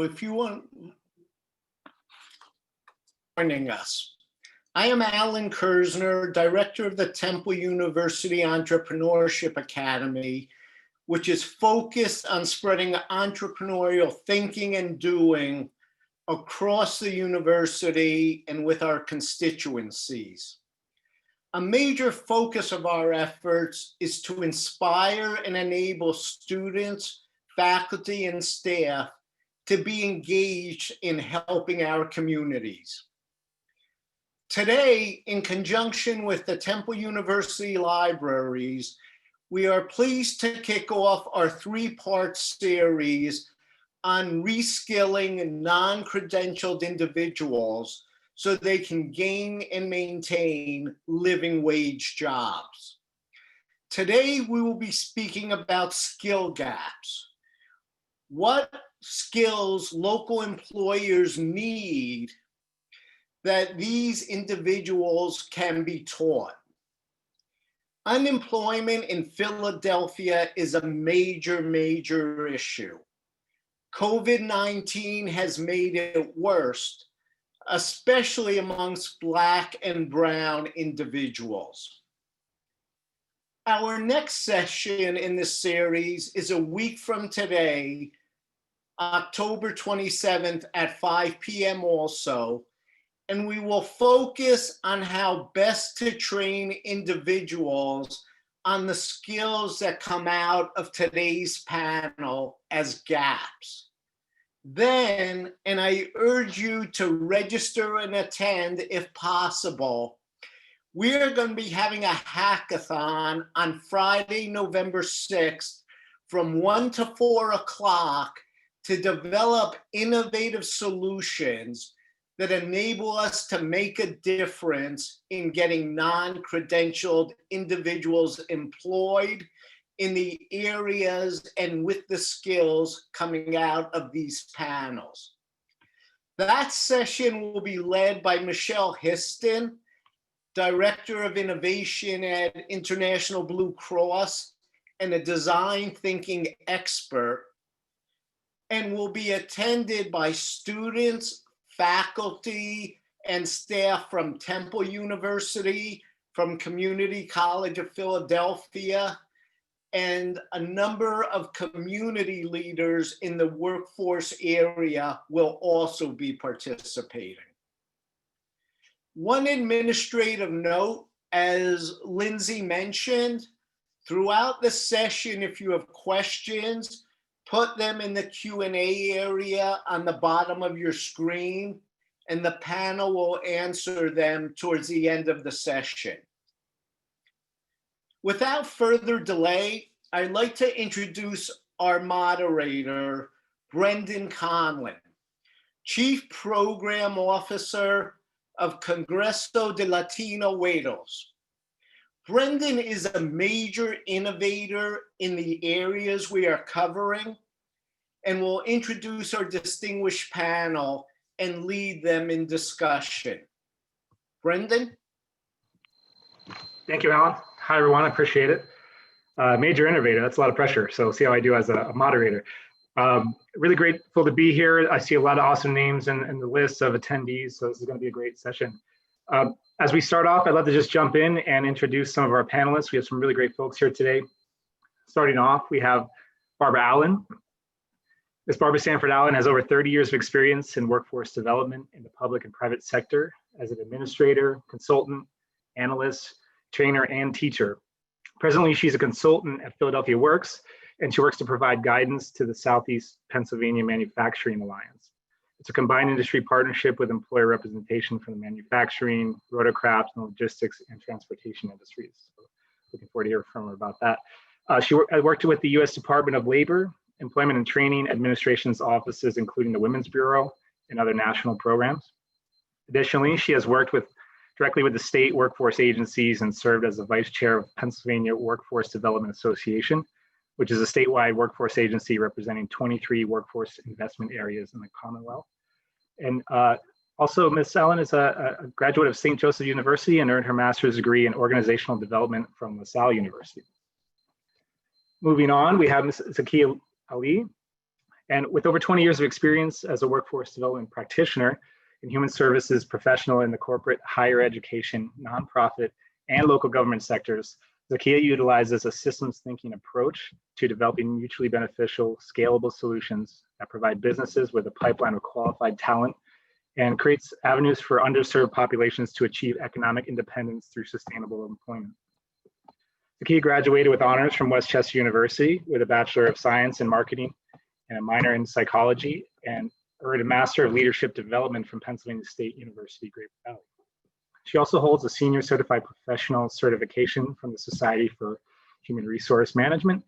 If you want joining us, I am Alan Kurzner, director of the Temple University Entrepreneurship Academy, which is focused on spreading entrepreneurial thinking and doing across the university and with our constituencies. A major focus of our efforts is to inspire and enable students, faculty, and staff to be engaged in helping our communities. Today, in conjunction with the Temple University Libraries, we are pleased to kick off our three-part series on reskilling non-credentialed individuals so they can gain and maintain living wage jobs. Today, we will be speaking about skill gaps. What skills local employers need that these individuals can be taught. Unemployment in Philadelphia is a major issue. COVID-19 has made it worse, especially amongst Black and Brown individuals. Our next session in this series is a week from today, October 27th at 5 p.m. also, and we will focus on how best to train individuals on the skills that come out of today's panel as gaps. Then, and I urge you to register and attend if possible, we're going to be having a hackathon on Friday, November 6th from 1 to 4 o'clock to develop innovative solutions that enable us to make a difference in getting non-credentialed individuals employed in the areas and with the skills coming out of these panels. That session will be led by Michelle Histon, Director of Innovation at International Blue Cross and a design thinking expert, and will be attended by students, faculty, and staff from Temple University, from Community College of Philadelphia, and a number of community leaders in the workforce area will also be participating. One administrative note, as Lindsay mentioned, throughout the session, if you have questions, put them in the Q&A area on the bottom of your screen, and the panel will answer them towards the end of the session. Without further delay, I'd like to introduce our moderator, Brendan Conlin, Chief Program Officer of Congreso de Unidos. Brendan is a major innovator in the areas we are covering and will introduce our distinguished panel and lead them in discussion. Brendan? Thank you, Alan. Hi, everyone. I appreciate it. Major innovator, that's a lot of pressure. So see how I do as a moderator. Really grateful to be here. I see a lot of awesome names in the list of attendees, so this is going to be a great session. As we start off, I'd love to just jump in and introduce some of our panelists. We have some really great folks here today. Starting off, we have Barbara Allen. Ms. Barbara Sanford Allen has over 30 years of experience in workforce development in the public and private sector as an administrator, consultant, analyst, trainer, and teacher. Presently, she's a consultant at Philadelphia Works, and she works to provide guidance to the Southeast Pennsylvania Manufacturing Alliance. It's a combined industry partnership with employer representation from the manufacturing, rotorcraft, and logistics and transportation industries. So looking forward to hearing from her about that. She worked with the U.S. Department of Labor, Employment and Training Administration's offices, including the Women's Bureau and other national programs. Additionally, she has worked directly with the state workforce agencies and served as the vice chair of Pennsylvania Workforce Development Association, which is a statewide workforce agency representing 23 workforce investment areas in the Commonwealth. And also, Ms. Allen is a graduate of St. Joseph University and earned her master's degree in organizational development from LaSalle University. Moving on, we have Ms. Zakiyah Ali. And with over 20 years of experience as a workforce development practitioner and human services professional in the corporate, higher education, nonprofit, and local government sectors, Zakiyyah utilizes a systems thinking approach to developing mutually beneficial, scalable solutions that provide businesses with a pipeline of qualified talent and creates avenues for underserved populations to achieve economic independence through sustainable employment. Zakiyyah graduated with honors from West Chester University with a Bachelor of Science in Marketing and a minor in Psychology, and earned a Master of Leadership Development from Pennsylvania State University, Great Valley. She also holds a Senior Certified Professional certification from the Society for Human Resource Management,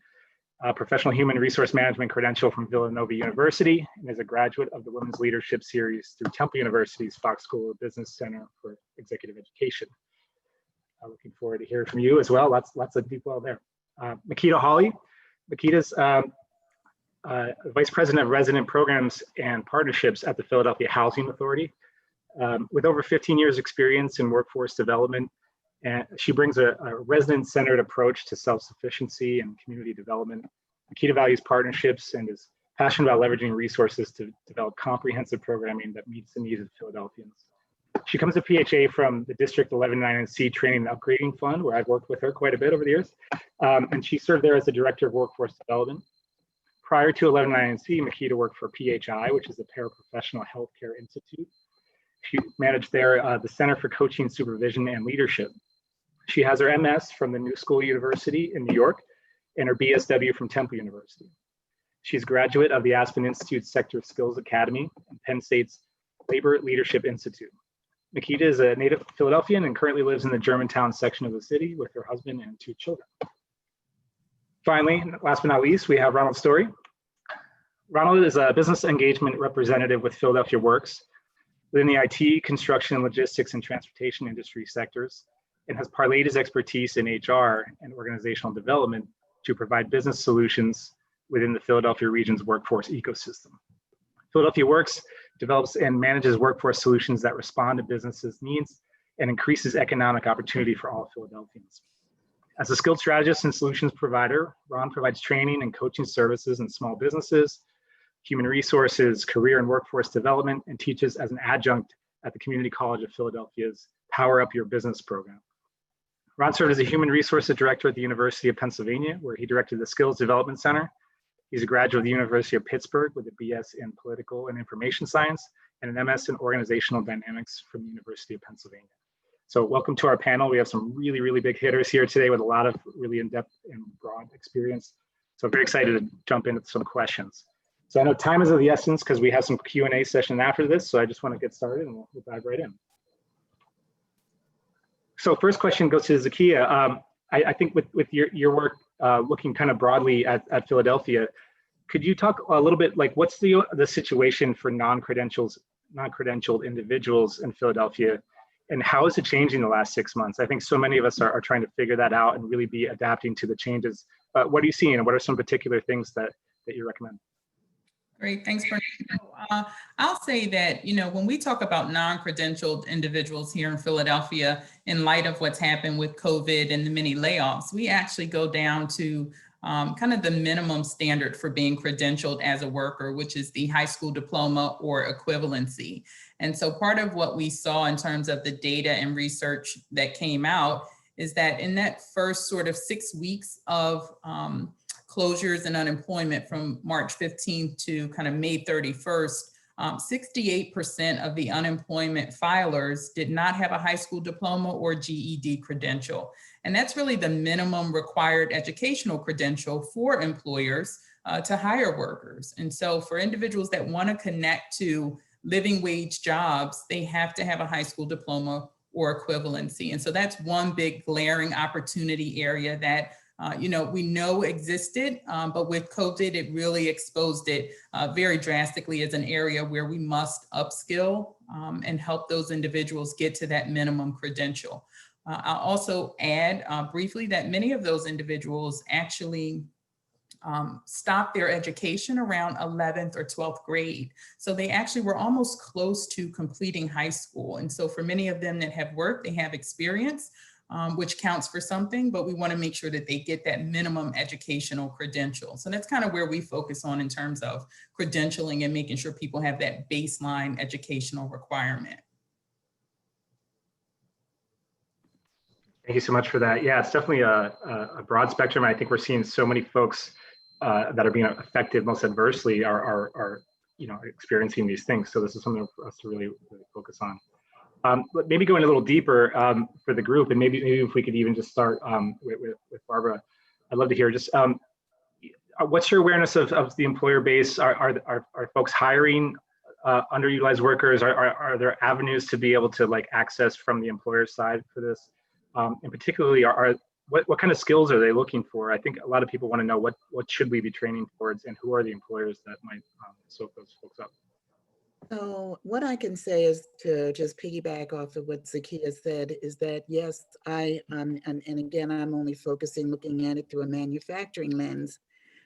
a Professional Human Resource Management credential from Villanova University, and is a graduate of the Women's Leadership Series through Temple University's Fox School of Business Center for Executive Education. Looking forward to hearing from you as well. Lots of deep well there. Makeeda Holley. Makeeda's Vice President of Resident Programs and Partnerships at the Philadelphia Housing Authority. With over 15 years experience in workforce development, and she brings a resident-centered approach to self-sufficiency and community development. Makeeda values partnerships and is passionate about leveraging resources to develop comprehensive programming that meets the needs of Philadelphians. She comes to PHA from the District 11-9C Training and Upgrading Fund, where I've worked with her quite a bit over the years. And she served there as the Director of Workforce Development. Prior to 11-9C, Makeeda worked for PHI, which is the Paraprofessional Healthcare Institute. She managed there the Center for Coaching, Supervision, and Leadership. She has her MS from the New School University in New York and her BSW from Temple University. She's a graduate of the Aspen Institute's Sector Skills Academy and Penn State's Labor Leadership Institute. Makeeda is a native Philadelphian and currently lives in the Germantown section of the city with her husband and 2 children. Finally, last but not least, we have Ronald Story. Ronald is a business engagement representative with Philadelphia Works within the IT, construction, logistics, and transportation industry sectors, and has parlayed his expertise in HR and organizational development to provide business solutions within the Philadelphia region's workforce ecosystem. Philadelphia Works develops and manages workforce solutions that respond to businesses' needs and increases economic opportunity for all Philadelphians. As a skilled strategist and solutions provider, Ron provides training and coaching services in small businesses, human resources, career and workforce development, and teaches as an adjunct at the Community College of Philadelphia's Power Up Your Business program. Ron served as a human resources director at the University of Pennsylvania, where he directed the Skills Development Center. He's a graduate of the University of Pittsburgh with a BS in Political and Information Science and an MS in Organizational Dynamics from the University of Pennsylvania. So welcome to our panel. We have some really, really big hitters here today with a lot of really in-depth and broad experience. So I'm very excited to jump into some questions. So I know time is of the essence because we have some Q&A session after this. So I just want to get started and we'll dive right in. So first question goes to Zakiyyah. I think with your work looking kind of broadly at Philadelphia, could you talk a little bit like what's the situation for non-credentialed individuals in Philadelphia, and how is it changing the last 6 months? I think so many of us are trying to figure that out and really be adapting to the changes. What are you seeing, and what are some particular things that you recommend? Great, thanks, Bernie. I'll say that, when we talk about non-credentialed individuals here in Philadelphia, in light of what's happened with COVID and the many layoffs, we actually go down to kind of the minimum standard for being credentialed as a worker, which is the high school diploma or equivalency. And so part of what we saw in terms of the data and research that came out is that in that first sort of 6 weeks of closures and unemployment from March 15th to kind of May 31st, 68% of the unemployment filers did not have a high school diploma or GED credential. And that's really the minimum required educational credential for employers to hire workers. And so for individuals that want to connect to living wage jobs, they have to have a high school diploma or equivalency. And so that's one big glaring opportunity area that we know existed, but with COVID, it really exposed it very drastically as an area where we must upskill and help those individuals get to that minimum credential. I'll also add briefly that many of those individuals actually stopped their education around 11th or 12th grade. So they actually were almost close to completing high school. And so for many of them that have worked, they have experience, which counts for something, but we want to make sure that they get that minimum educational credential. So that's kind of where we focus on in terms of credentialing and making sure people have that baseline educational requirement. Thank you so much for that. Yeah, it's definitely a broad spectrum. I think we're seeing so many folks that are being affected most adversely are experiencing these things. So this is something for us to really focus on. But maybe going a little deeper for the group, and maybe if we could even just start with Barbara. I'd love to hear just what's your awareness of the employer base? Are folks hiring underutilized workers? Are there avenues to be able to access from the employer side for this? And particularly, what kind of skills are they looking for? I think a lot of people want to know what should we be training towards, and who are the employers that might soak those folks up. So what I can say is, to just piggyback off of what Zakiyah said, is that yes, and again, I'm only looking at it through a manufacturing lens,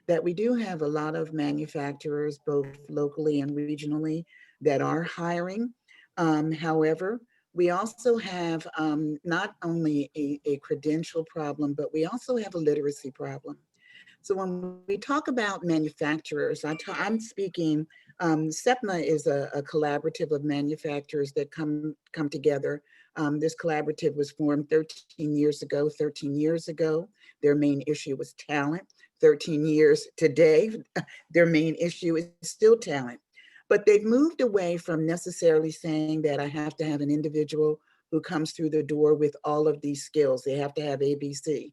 that we do have a lot of manufacturers, both locally and regionally, that are hiring. However, we also have not only a credential problem, but we also have a literacy problem. So when we talk about manufacturers, I'm speaking, SEPMA is a collaborative of manufacturers that come together. This collaborative was formed 13 years ago. 13 years ago, their main issue was talent. 13 years today, their main issue is still talent. But they've moved away from necessarily saying that I have to have an individual who comes through the door with all of these skills. They have to have ABC.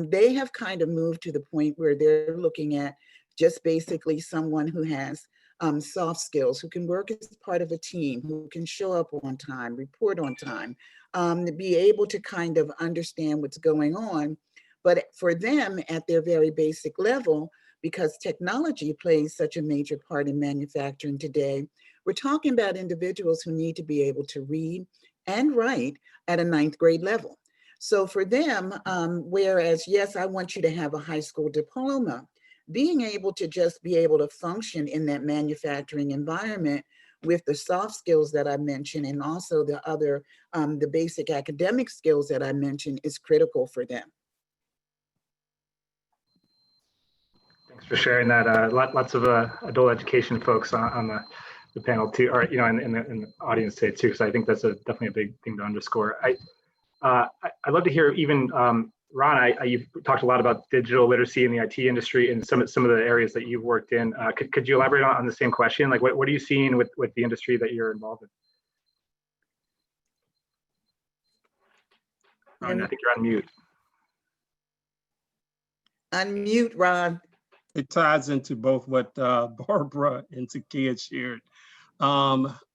They have kind of moved to the point where they're looking at just basically someone who has soft skills, who can work as part of a team, who can show up on time, report on time, to be able to kind of understand what's going on. But for them, at their very basic level, because technology plays such a major part in manufacturing today, we're talking about individuals who need to be able to read and write at a 9th grade level. So for them, whereas, yes, I want you to have a high school diploma, being able to just be able to function in that manufacturing environment with the soft skills that I mentioned, and also the other, the basic academic skills that I mentioned, is critical for them. Thanks for sharing that. Lots of adult education folks on the panel too, or in the audience today too. So I think that's definitely a big thing to underscore. I'd love to hear even Ron. You've talked a lot about digital literacy in the IT industry and some of the areas that you've worked in. Could you elaborate on the same question? Like, what are you seeing with the industry that you're involved in? Ron, I think you're on mute. Unmute, Ron. It ties into both what Barbara and Zakiyah shared.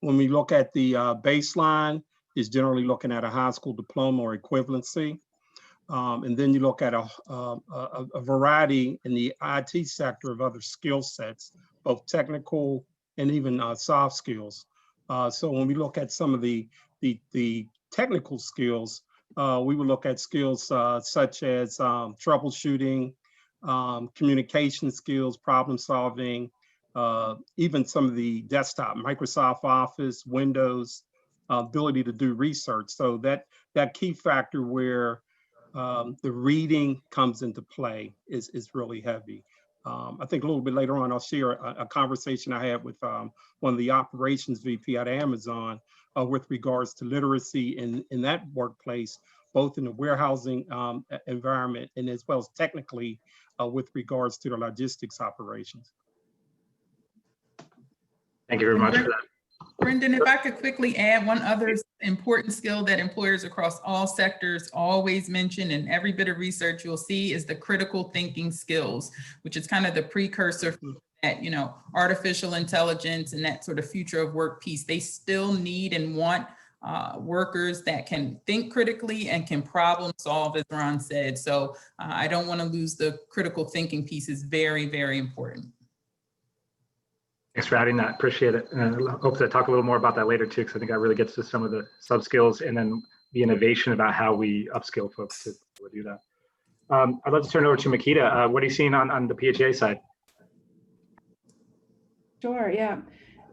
When we look at the baseline, is generally looking at a high school diploma or equivalency. And then you look at a variety in the IT sector of other skill sets, both technical and even soft skills. So when we look at some of the technical skills, we would look at skills such as troubleshooting, communication skills, problem solving, even some of the desktop, Microsoft Office, Windows, ability to do research. So that key factor where the reading comes into play is really heavy. I think a little bit later on, I'll share a conversation I had with one of the operations VP at Amazon with regards to literacy in that workplace, both in the warehousing environment and as well as technically with regards to the logistics operations. Thank you very much for that. Brendan, if I could quickly add one other important skill that employers across all sectors always mention, in every bit of research you'll see, is the critical thinking skills, which is kind of the precursor for that, artificial intelligence and that sort of future of work piece. They still need and want workers that can think critically and can problem solve, as Ron said. So I don't want to lose the critical thinking piece. Is very, very important. Thanks for adding that. Appreciate it. And I hope to talk a little more about that later too, because I think that really gets to some of the sub skills and then the innovation about how we upskill folks to do that. I'd love to turn it over to Makeeda. What are you seeing on the PHA side? Sure, yeah.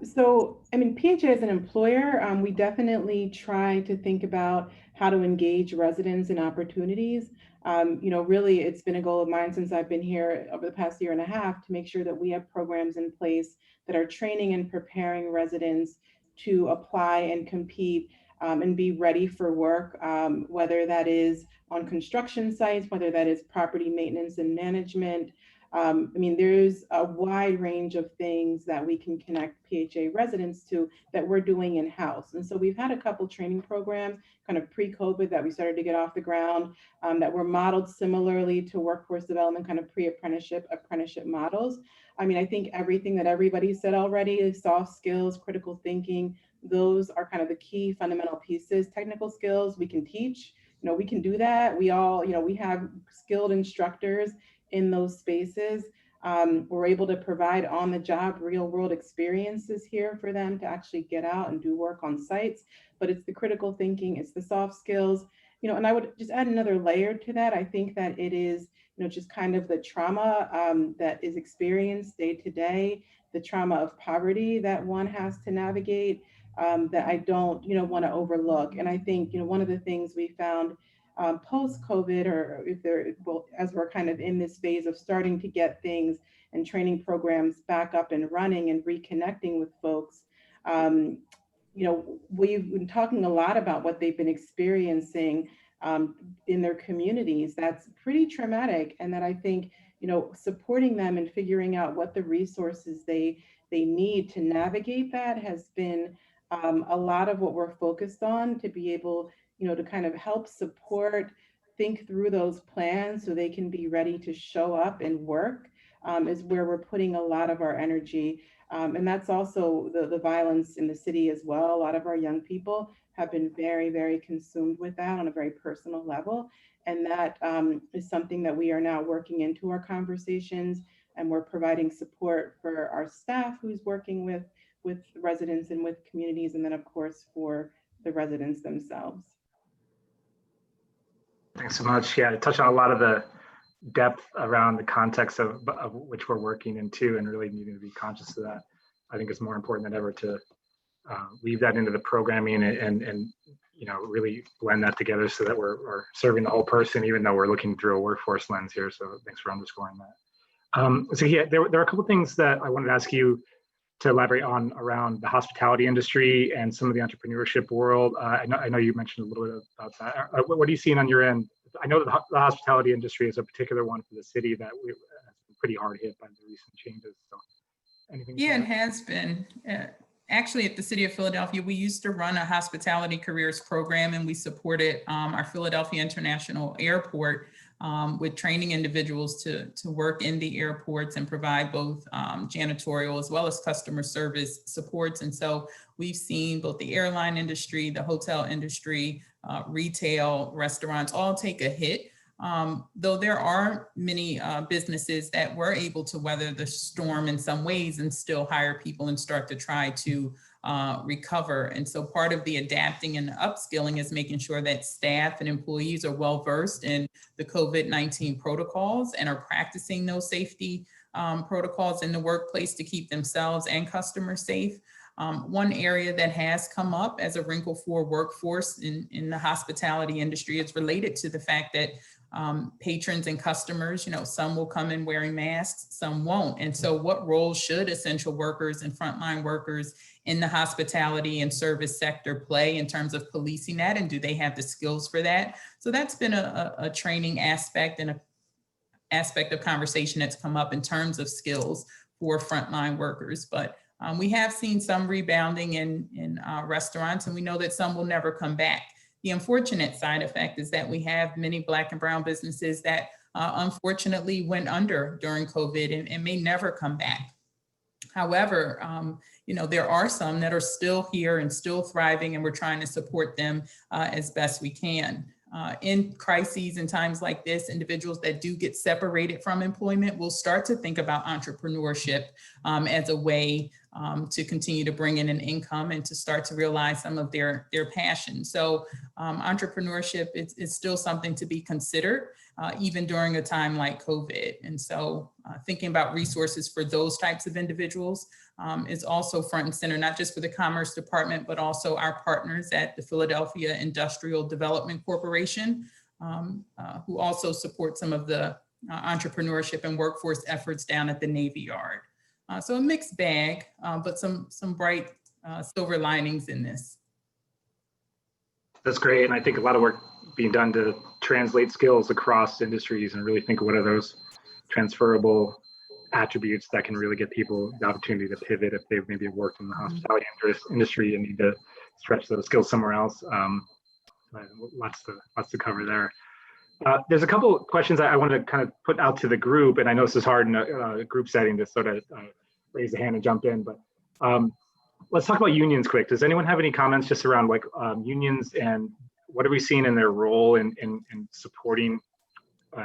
So, I mean, PHA as an employer, we definitely try to think about how to engage residents in opportunities. Really, it's been a goal of mine since I've been here over the past year and a half to make sure that we have programs in place that are training and preparing residents to apply and compete and be ready for work, whether that is on construction sites, whether that is property maintenance and management. I mean, there's a wide range of things that we can connect PHA residents to that we're doing in-house. And so we've had a couple training programs kind of pre-COVID that we started to get off the ground that were modeled similarly to workforce development, kind of pre-apprenticeship, apprenticeship models. I mean, I think everything that everybody said already is soft skills, critical thinking. Those are kind of the key fundamental pieces. Technical skills we can teach, we can do that. We all, we have skilled instructors in those spaces. We're able to provide on the job real world experiences here for them to actually get out and do work on sites. But it's the critical thinking, it's the soft skills, and I would just add another layer to that. I think that it is, just kind of the trauma that is experienced day to day, the trauma of poverty that one has to navigate that I don't, want to overlook. And I think, one of the things we found post-COVID, or if there, well, as we're kind of in this phase of starting to get things and training programs back up and running and reconnecting with folks, we've been talking a lot about what they've been experiencing in their communities. That's pretty traumatic, and that I think, supporting them and figuring out what the resources they need to navigate that has been a lot of what we're focused on, to be able to kind of help support, think through those plans so they can be ready to show up and work is where we're putting a lot of our energy. And that's also the violence in the city as well. A lot of our young people have been very, very consumed with that on a very personal level. And that is something that we are now working into our conversations, and we're providing support for our staff who's working with residents and with communities, and then of course for the residents themselves. Thanks so much. Yeah, touch on a lot of the depth around the context of which we're working into, and really needing to be conscious of that. I think it's more important than ever to weave that into the programming and really blend that together so that we're serving the whole person, even though we're looking through a workforce lens here. So thanks for underscoring that. So yeah, there are a couple of things that I wanted to ask you to elaborate on around the hospitality industry and some of the entrepreneurship world. I know you mentioned a little bit about that. What are you seeing on your end? I know that the hospitality industry is a particular one for the city that has been pretty hard hit by the recent changes. So anything? Yeah, it has been. Actually, at the City of Philadelphia, we used to run a hospitality careers program, and we supported our Philadelphia International Airport with training individuals to work in the airports and provide both janitorial as well as customer service supports. And so we've seen both the airline industry, the hotel industry, retail, restaurants all take a hit. Though there are many businesses that were able to weather the storm in some ways and still hire people and start to try to recover. And so part of the adapting and upskilling is making sure that staff and employees are well versed in the COVID-19 protocols and are practicing those safety protocols in the workplace to keep themselves and customers safe. One area that has come up as a wrinkle for workforce in the hospitality industry is related to the fact that patrons and customers, some will come in wearing masks, some won't. And so what role should essential workers and frontline workers in the hospitality and service sector play in terms of policing that? And do they have the skills for that? So that's been a training aspect and an aspect of conversation that's come up in terms of skills for frontline workers. But we have seen some rebounding in restaurants, and we know that some will never come back. The unfortunate side effect is that we have many Black and brown businesses that unfortunately went under during COVID and may never come back. However, there are some that are still here and still thriving, and we're trying to support them as best we can. In crises and times like this, individuals that do get separated from employment will start to think about entrepreneurship as a way to continue to bring in an income and to start to realize some of their passion. So entrepreneurship is still something to be considered, even during a time like COVID. And so thinking about resources for those types of individuals is also front and center, not just for the Commerce Department, but also our partners at the Philadelphia Industrial Development Corporation, who also support some of the entrepreneurship and workforce efforts down at the Navy Yard. So a mixed bag, but some bright silver linings in this. That's great. And I think a lot of work being done to translate skills across industries and really think of what are those transferable attributes that can really get people the opportunity to pivot if they've maybe worked in the hospitality industry and need to stretch those skills somewhere else. Lots to cover there. There's a couple of questions I wanted to kind of put out to the group, and I know this is hard in a group setting to sort of raise a hand and jump in, but let's talk about unions quick. Does anyone have any comments just around like unions and what are we seeing in their role in supporting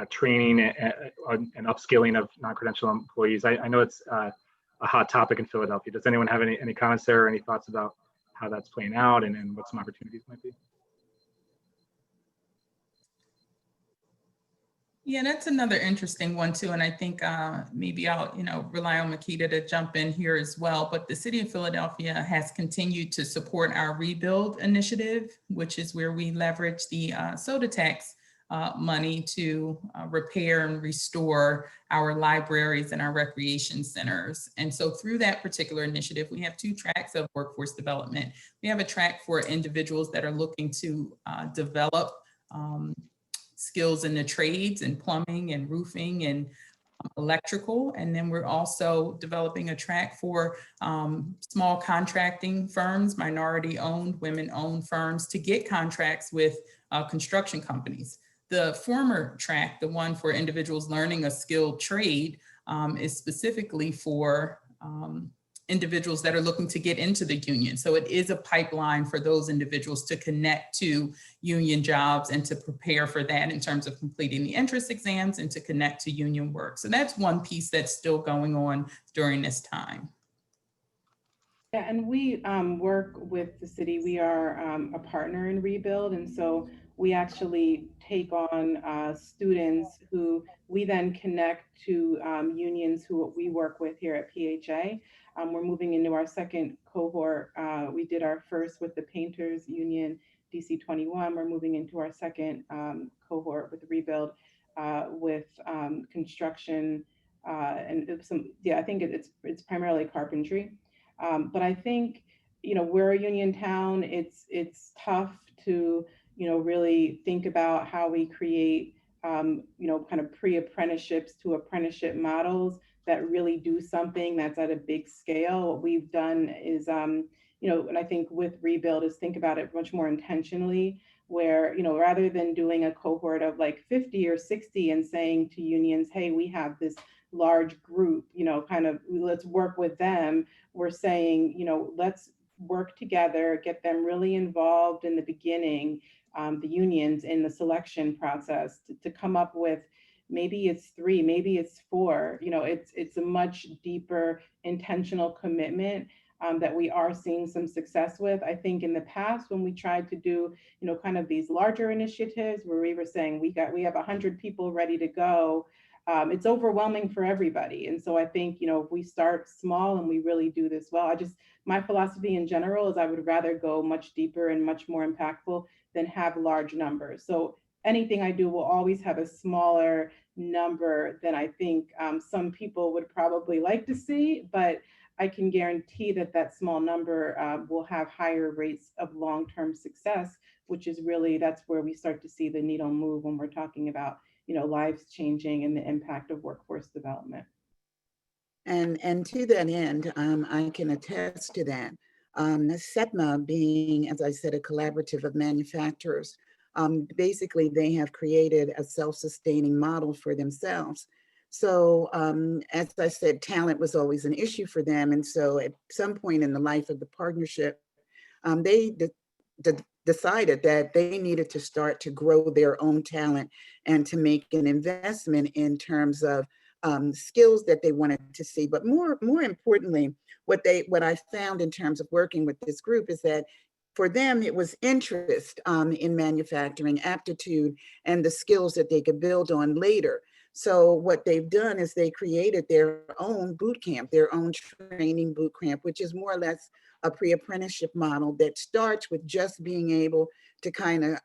training and upskilling of non-credential employees? I know it's a hot topic in Philadelphia. Does anyone have any comments there or any thoughts about how that's playing out and what some opportunities might be? Yeah, that's another interesting one too. And I think maybe I'll, rely on Makeeda to jump in here as well. But the city of Philadelphia has continued to support our Rebuild initiative, which is where we leverage the soda tax money to repair and restore our libraries and our recreation centers. And so through that particular initiative, we have two tracks of workforce development. We have a track for individuals that are looking to develop skills in the trades and plumbing and roofing and electrical. And then we're also developing a track for small contracting firms, minority owned, women owned firms to get contracts with construction companies. The former track, the one for individuals learning a skilled trade, is specifically for individuals that are looking to get into the union. So it is a pipeline for those individuals to connect to union jobs and to prepare for that in terms of completing the entrance exams and to connect to union work. So that's one piece that's still going on during this time. Yeah, and we work with the city. We are a partner in Rebuild. And so we actually take on students who we then connect to unions who we work with here at PHA. We're moving into our second cohort. We did our first with the Painters Union, DC 21. We're moving into our second cohort with Rebuild with construction and some, I think it's primarily carpentry. But I think, we're a union town. It's tough to, really think about how we create, kind of pre-apprenticeships to apprenticeship models that really do something that's at a big scale. What we've done is, and I think with Rebuild is think about it much more intentionally, where, rather than doing a cohort of like 50 or 60 and saying to unions, hey, we have this large group, kind of let's work with them. We're saying, let's work together, get them really involved in the beginning, the unions in the selection process to come up with, maybe it's 3, maybe it's 4, it's a much deeper intentional commitment that we are seeing some success with. I think in the past when we tried to do, kind of these larger initiatives where we were saying we have 100 people ready to go, it's overwhelming for everybody. And so I think, if we start small and we really do this well, my philosophy in general is I would rather go much deeper and much more impactful than have large numbers. So anything I do will always have a smaller number than I think some people would probably like to see, but I can guarantee that small number will have higher rates of long-term success, which is really, that's where we start to see the needle move when we're talking about, lives changing and the impact of workforce development. And to that end, I can attest to that. SETMA being, as I said, a collaborative of manufacturers, basically they have created a self-sustaining model for themselves. So as I said, talent was always an issue for them. And so at some point in the life of the partnership, they decided that they needed to start to grow their own talent and to make an investment in terms of skills that they wanted to see. But more importantly, what I found in terms of working with this group is that for them, it was interest in manufacturing, aptitude, and the skills that they could build on later. So what they've done is they created their own boot camp, their own training boot camp, which is more or less a pre-apprenticeship model that starts with just being able to kind of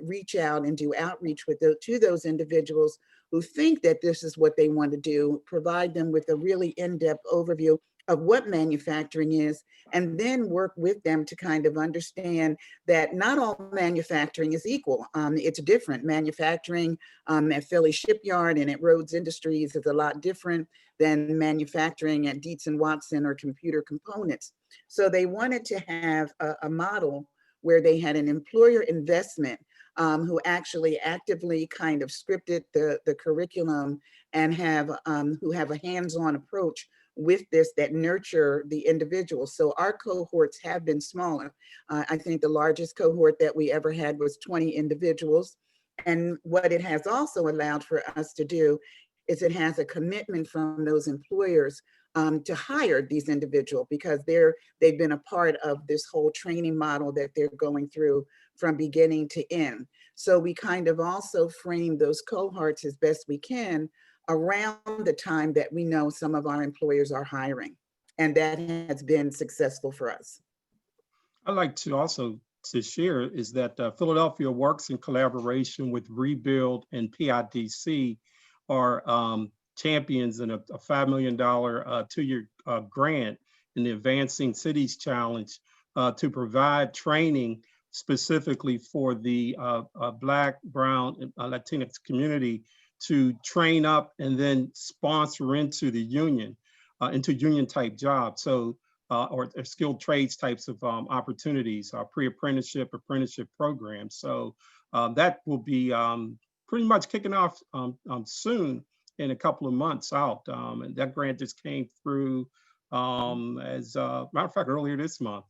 reach out and do outreach to those individuals who think that this is what they want to do, provide them with a really in-depth overview of what manufacturing is, and then work with them to kind of understand that not all manufacturing is equal. It's different. Manufacturing at Philly Shipyard and at Rhodes Industries is a lot different than manufacturing at Dietz and Watson or Computer Components. So they wanted to have a model where they had an employer investment who actually actively kind of scripted the curriculum and who have a hands-on approach with this that nurture the individuals. So our cohorts have been smaller. I think the largest cohort that we ever had was 20 individuals. And what it has also allowed for us to do is it has a commitment from those employers to hire these individuals because they've been a part of this whole training model that they're going through from beginning to end. So we kind of also frame those cohorts as best we can around the time that we know some of our employers are hiring. And that has been successful for us. I'd like to also to share is that Philadelphia works in collaboration with Rebuild and PIDC are champions in a $5 million two-year grant in the Advancing Cities Challenge to provide training specifically for the Black, Brown, and Latinx community to train up and then sponsor into the union, into union type jobs. So, or skilled trades types of opportunities, pre-apprenticeship, apprenticeship programs. So that will be pretty much kicking off soon in a couple of months out. And that grant just came through as a matter of fact, earlier this month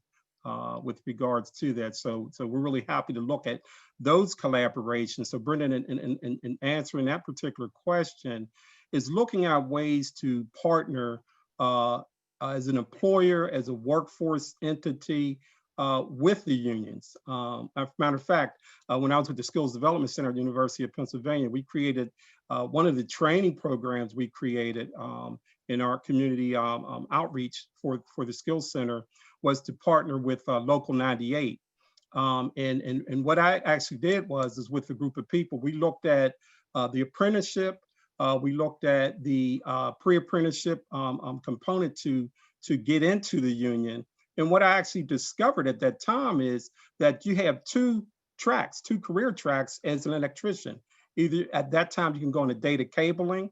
with regards to that. So we're really happy to look at those collaborations. So Brendan, in answering that particular question, is looking at ways to partner as an employer, as a workforce entity with the unions. As a matter of fact, when I was with the Skills Development Center at the University of Pennsylvania, we created one of the training programs we created in our community outreach for the Skills Center was to partner with Local 98. And what I actually did is with a group of people, we looked at the apprenticeship, we looked at the pre-apprenticeship component to get into the union. And what I actually discovered at that time is that you have two career tracks as an electrician. Either at that time, you can go into data cabling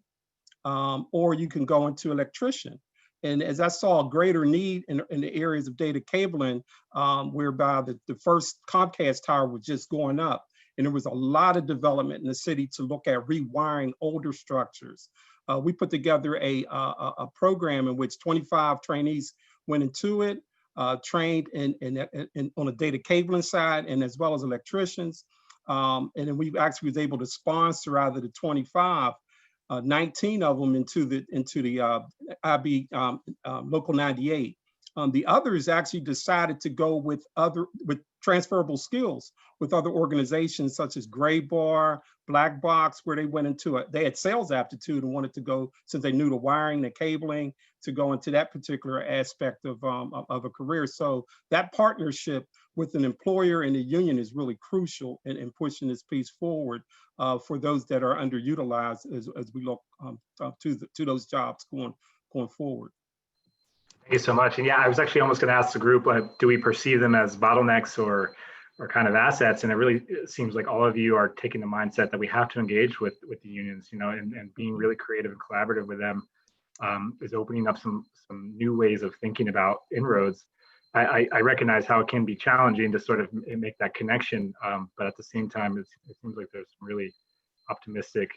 or you can go into electrician. And as I saw a greater need in the areas of data cabling, whereby the first Comcast tower was just going up, and there was a lot of development in the city to look at rewiring older structures. We put together a program in which 25 trainees went into it, trained on a data cabling side and as well as electricians. And then we actually was able to sponsor out of the 25, 19 of them into the IB Local 98. The others actually decided to go with transferable skills with other organizations such as Gray Bar, Black Box, where they went into they had sales aptitude and wanted to go, since they knew the wiring, the cabling, to go into that particular aspect of a career. So that partnership with an employer and a union is really crucial in pushing this piece forward for those that are underutilized as we look to those jobs going forward. Thank you so much. And yeah, I was actually almost going to ask the group, do we perceive them as bottlenecks or kind of assets? And it seems like all of you are taking the mindset that we have to engage with the unions, and being really creative and collaborative with them is opening up some new ways of thinking about inroads. I recognize how it can be challenging to sort of make that connection, but at the same time, it seems like there's some really optimistic,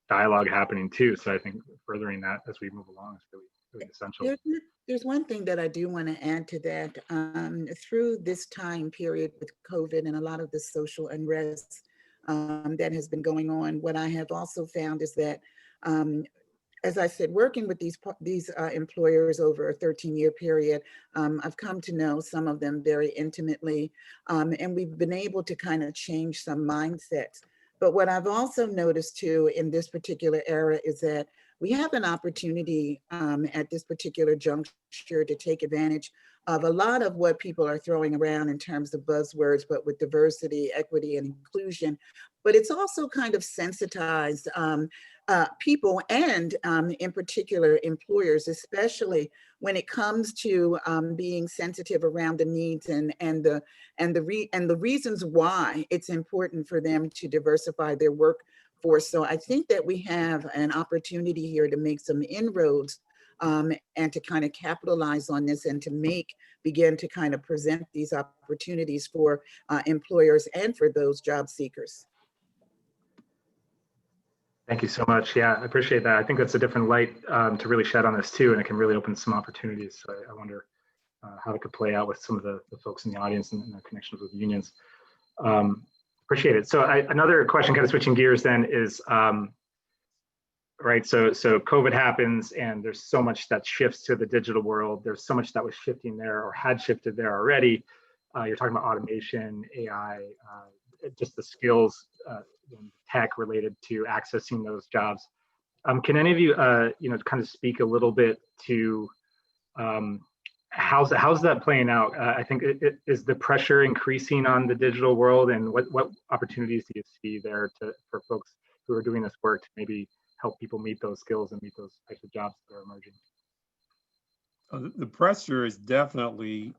dialogue happening too. So I think furthering that as we move along is really essential. There's one thing that I do want to add to that. Through this time period with COVID and a lot of the social unrest that has been going on, what I have also found is that as I said, working with these employers over a 13-year period, I've come to know some of them very intimately, and we've been able to kind of change some mindsets. But what I've also noticed too in this particular era is that we have an opportunity at this particular juncture to take advantage of a lot of what people are throwing around in terms of buzzwords, but with diversity, equity, and inclusion. But it's also kind of sensitized people and in particular employers, especially when it comes to being sensitive around the needs and the reasons why it's important for them to diversify their workforce. So I think that we have an opportunity here to make some inroads and to kind of capitalize on this and to begin to kind of present these opportunities for employers and for those job seekers. Thank you so much. Yeah, I appreciate that. I think that's a different light to really shed on this too, and it can really open some opportunities. So I wonder how it could play out with some of the folks in the audience and their connections with unions. Appreciate it. So another question, kind of switching gears then, is right. So COVID happens, and there's so much that shifts to the digital world. There's so much that was shifting there or had shifted there already. You're talking about automation, AI, just the skills, tech related to accessing those jobs. Can any of you, kind of speak a little bit to how's that playing out? I think is the pressure increasing on the digital world, and what opportunities do you see there for folks who are doing this work to maybe help people meet those skills and meet those types of jobs that are emerging? The pressure is definitely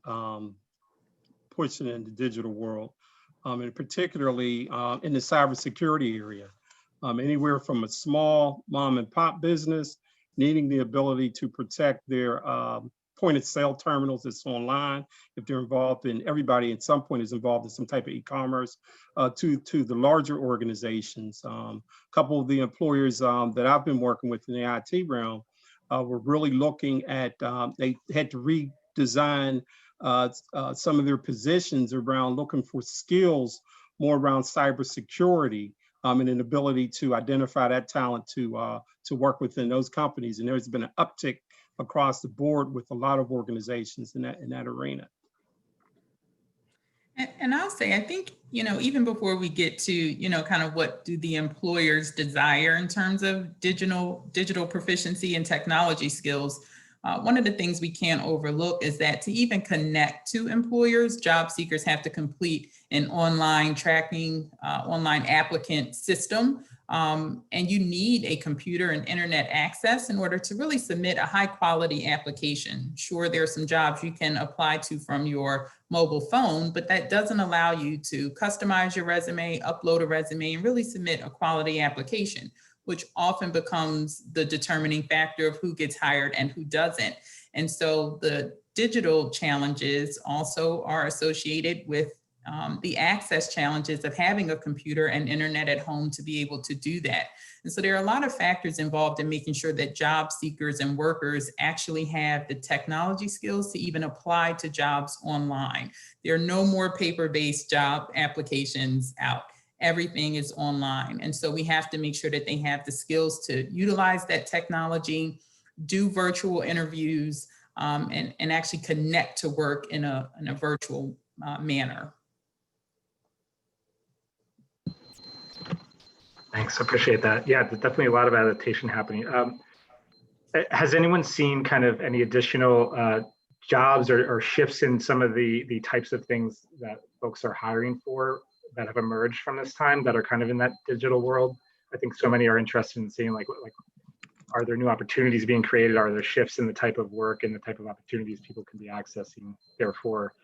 pushing in the digital world, and particularly in the cybersecurity area. Anywhere from a small mom and pop business needing the ability to protect their point of sale terminals that's online, if they're involved in, everybody at some point is involved in some type of e-commerce, to the larger organizations. A couple of the employers that I've been working with in the IT realm were really looking at, they had to redesign some of their positions around looking for skills more around cybersecurity, and an ability to identify that talent to work within those companies. And there's been an uptick across the board with a lot of organizations in that arena. And I'll say, I think, even before we get to, kind of what do the employers desire in terms of digital proficiency and technology skills, one of the things we can't overlook is that to even connect to employers, job seekers have to complete an online tracking, online applicant system. And you need a computer and internet access in order to really submit a high quality application. Sure, there are some jobs you can apply to from your mobile phone, but that doesn't allow you to customize your resume, upload a resume, and really submit a quality application, which often becomes the determining factor of who gets hired and who doesn't. And so the digital challenges also are associated with the access challenges of having a computer and internet at home to be able to do that. And so there are a lot of factors involved in making sure that job seekers and workers actually have the technology skills to even apply to jobs online. There are no more paper-based job applications out. Everything is online. And so we have to make sure that they have the skills to utilize that technology, do virtual interviews, and actually connect to work in a virtual manner. Thanks, appreciate that. Yeah, there's definitely a lot of adaptation happening. Has anyone seen kind of any additional jobs or shifts in some of the types of things that folks are hiring for that have emerged from this time that are kind of in that digital world? I think so many are interested in seeing like are there new opportunities being created? Are there shifts in the type of work and the type of opportunities people can be accessing? Therefore,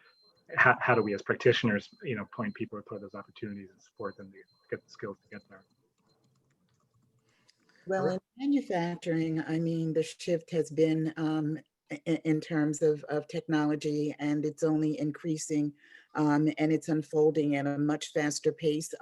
how do we as practitioners, point people toward those opportunities and support them to get the skills to get there? Well, in manufacturing, I mean, the shift has been in terms of technology, and it's only increasing and it's unfolding at a much faster pace.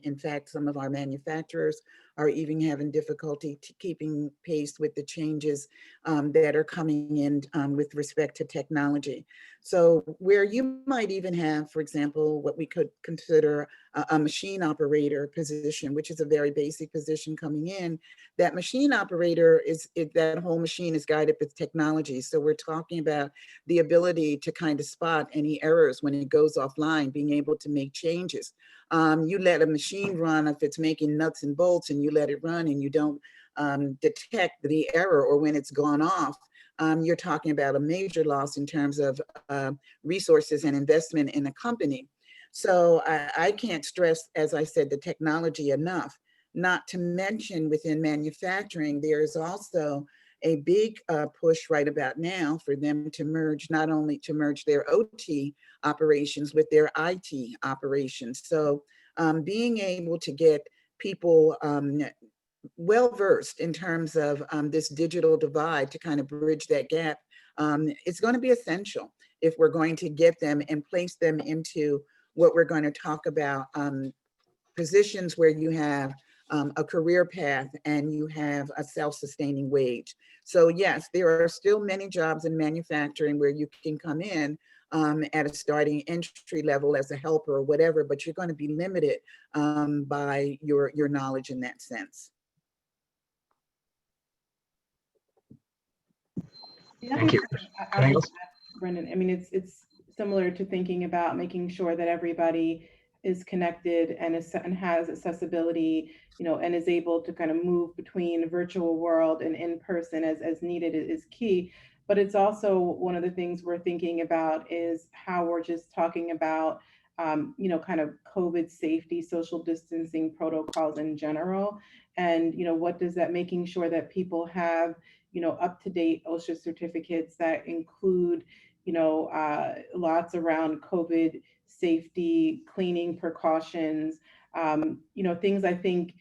In fact, some of our manufacturers are even having difficulty keeping pace with the changes that are coming in with respect to technology. So where you might even have, for example, what we could consider a machine operator position, which is a very basic position coming in, that machine operator that whole machine is guided with technology. So we're talking about the ability to kind of spot any errors when it goes offline, being able to make changes. You let a machine run if it's making nuts and bolts, and you let it run and you don't detect the error or when it's gone off, you're talking about a major loss in terms of resources and investment in a company. So I can't stress, as I said, the technology enough. Not to mention within manufacturing, there is also a big push right about now for them to merge, not only to merge their OT operations with their IT operations. So being able to get people well-versed in terms of this digital divide to kind of bridge that gap, it's going to be essential if we're going to get them and place them into what we're going to talk about, positions where you have a career path and you have a self-sustaining wage. So yes, there are still many jobs in manufacturing where you can come in at a starting entry level as a helper or whatever, but you're going to be limited by your knowledge in that sense. Thank you. Brendan, I mean, it's similar to thinking about making sure that everybody is connected and has accessibility, you know, and is able to kind of move between virtual world and in person as needed is key. But it's also one of the things we're thinking about is how we're just talking about, you know, kind of COVID safety, social distancing protocols in general. And, you know, what does that, making sure that people have, you know, up-to-date OSHA certificates that include, you know, lots around COVID safety, cleaning precautions, you know, things I think,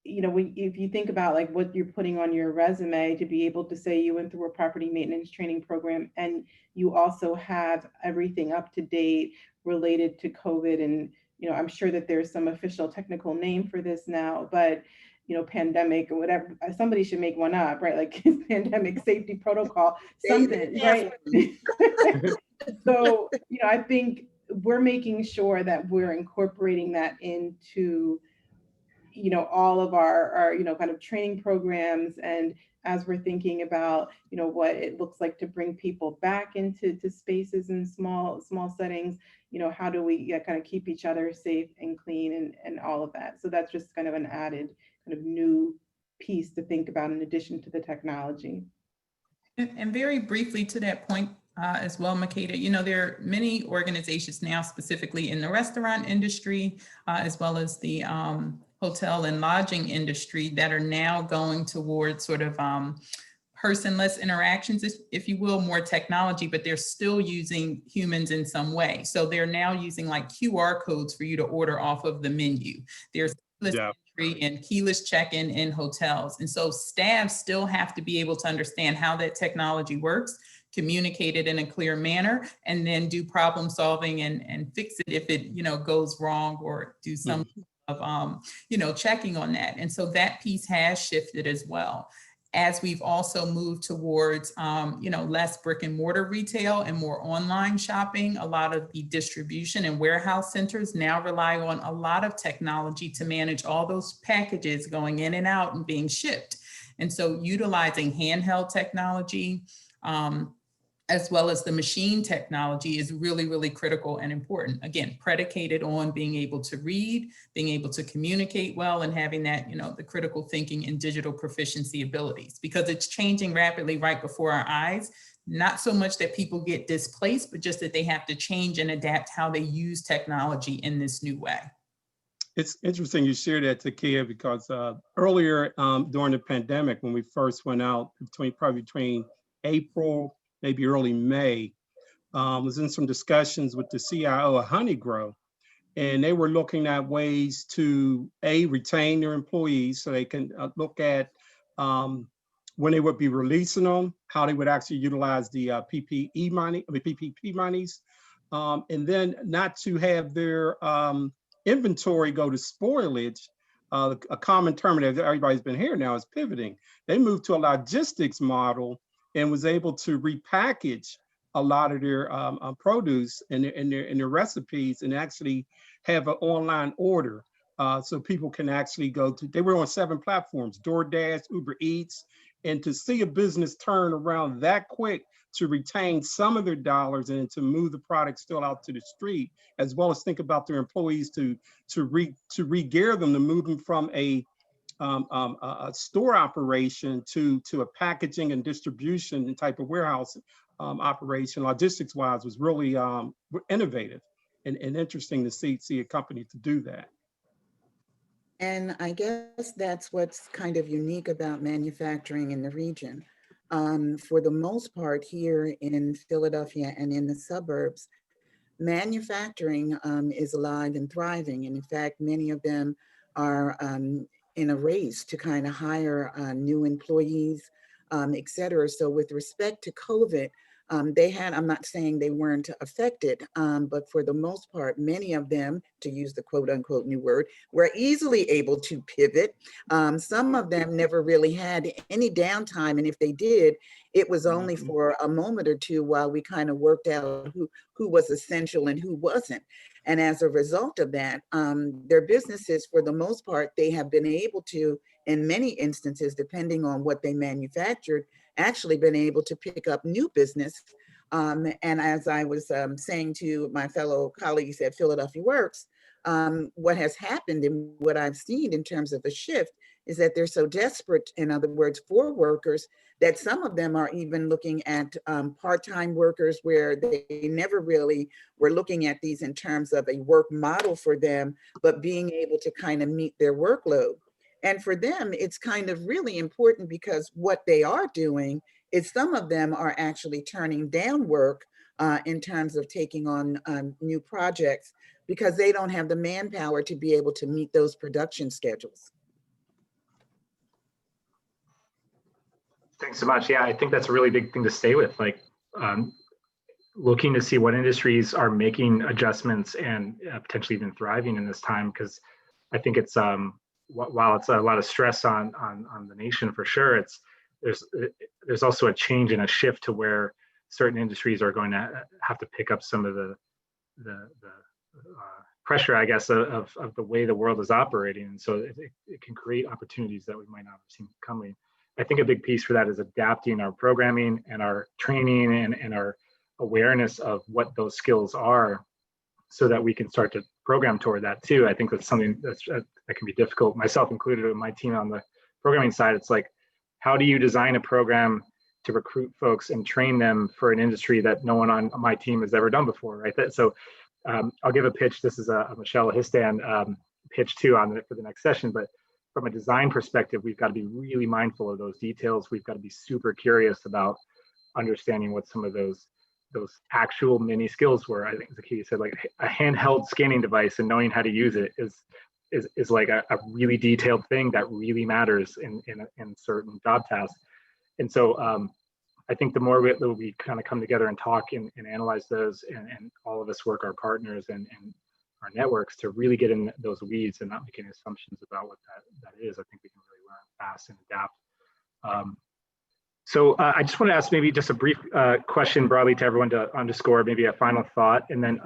you know, if you think about like what you're putting on your resume to be able to say you went through a property maintenance training program and you also have everything up to date related to COVID. And, you know, I'm sure that there's some official technical name for this now, but, you know, pandemic or whatever, somebody should make one up, right? Like pandemic safety protocol, something, right? So, you know, I think we're making sure that we're incorporating that into, you know, all of our, you know, kind of training programs. And as we're thinking about, you know, what it looks like to bring people back into spaces in small settings, you know, how do we kind of keep each other safe and clean and all of that. So that's just kind of an added kind of new piece to think about in addition to the technology. And very briefly to that point as well, Makeeda, you know, there are many organizations now specifically in the restaurant industry, as well as the hotel and lodging industry that are now going towards sort of personless interactions, if you will, more technology, but they're still using humans in some way. So they're now using like QR codes for you to order off of the menu. There's entry and keyless check-in in hotels. And so staff still have to be able to understand how that technology works, communicate it in a clear manner, and then do problem solving and fix it if it, you know, goes wrong, or do some of, you know, checking on that. And so that piece has shifted as well. As we've also moved towards, you know, less brick and mortar retail and more online shopping, a lot of the distribution and warehouse centers now rely on a lot of technology to manage all those packages going in and out and being shipped. And so utilizing handheld technology, as well as the machine technology is really, really critical and important. Again, predicated on being able to read, being able to communicate well, and having that, you know, the critical thinking and digital proficiency abilities, because it's changing rapidly right before our eyes. Not so much that people get displaced, but just that they have to change and adapt how they use technology in this new way. It's interesting you shared that, Zakiyah, because earlier during the pandemic, when we first went out, probably between April, maybe early May, was in some discussions with the CIO of Honeygrow, and they were looking at ways to retain their employees so they can look at when they would be releasing them, how they would actually utilize the PPP monies, and then not to have their inventory go to spoilage. A common term that everybody's been hearing now is pivoting. They moved to a logistics model and was able to repackage a lot of their produce and their recipes and actually have an online order. So people can actually go to, they were on 7 platforms, DoorDash, Uber Eats, and to see a business turn around that quick to retain some of their dollars and to move the product still out to the street, as well as think about their employees to re-gear them, to move them from a store operation to a packaging and distribution and type of warehouse operation, logistics wise, was really innovative and interesting to see a company to do that. And I guess that's what's kind of unique about manufacturing in the region. For the most part here in Philadelphia and in the suburbs, manufacturing is alive and thriving. And in fact, many of them are in a race to kind of hire new employees, et cetera. So with respect to COVID, they had, I'm not saying they weren't affected, but for the most part, many of them, to use the quote unquote new word, were easily able to pivot. Some of them never really had any downtime. And if they did, it was only for a moment or two while we kind of worked out who was essential and who wasn't. And as a result of that, their businesses, for the most part, they have been able to, in many instances, depending on what they manufactured, actually been able to pick up new business. And as I was saying to my fellow colleagues at Philadelphia Works, what has happened and what I've seen in terms of a shift is that they're so desperate, in other words, for workers, that some of them are even looking at part-time workers where they never really were looking at these in terms of a work model for them, but being able to kind of meet their workload. And for them, it's kind of really important because what they are doing is some of them are actually turning down work in terms of taking on new projects because they don't have the manpower to be able to meet those production schedules. Thanks so much. Yeah, I think that's a really big thing to stay with, like looking to see what industries are making adjustments and potentially even thriving in this time, because I think it's while it's a lot of stress on the nation for sure, there's also a change and a shift to where certain industries are going to have to pick up some of the pressure, I guess, of the way the world is operating, and so it can create opportunities that we might not have seen coming. I think a big piece for that is adapting our programming and our training and our awareness of what those skills are, so that we can start to program toward that too. I think that's something that can be difficult, myself included, with my team on the programming side. It's like, how do you design a program to recruit folks and train them for an industry that no one on my team has ever done before, right? So I'll give a pitch. This is a Michelle Histan pitch too for the next session, but from a design perspective, we've got to be really mindful of those details. We've got to be super curious about understanding what some of those actual mini skills were. I think Zakiyyah said, like, a handheld scanning device and knowing how to use it is like a really detailed thing that really matters in certain job tasks. And so I think the more we kind of come together and talk and analyze those, and all of us work, our partners and our networks, to really get in those weeds and not make any assumptions about what that is, I think we can really learn fast and adapt. So I just want to ask maybe just a brief question broadly to everyone to underscore maybe a final thought. And then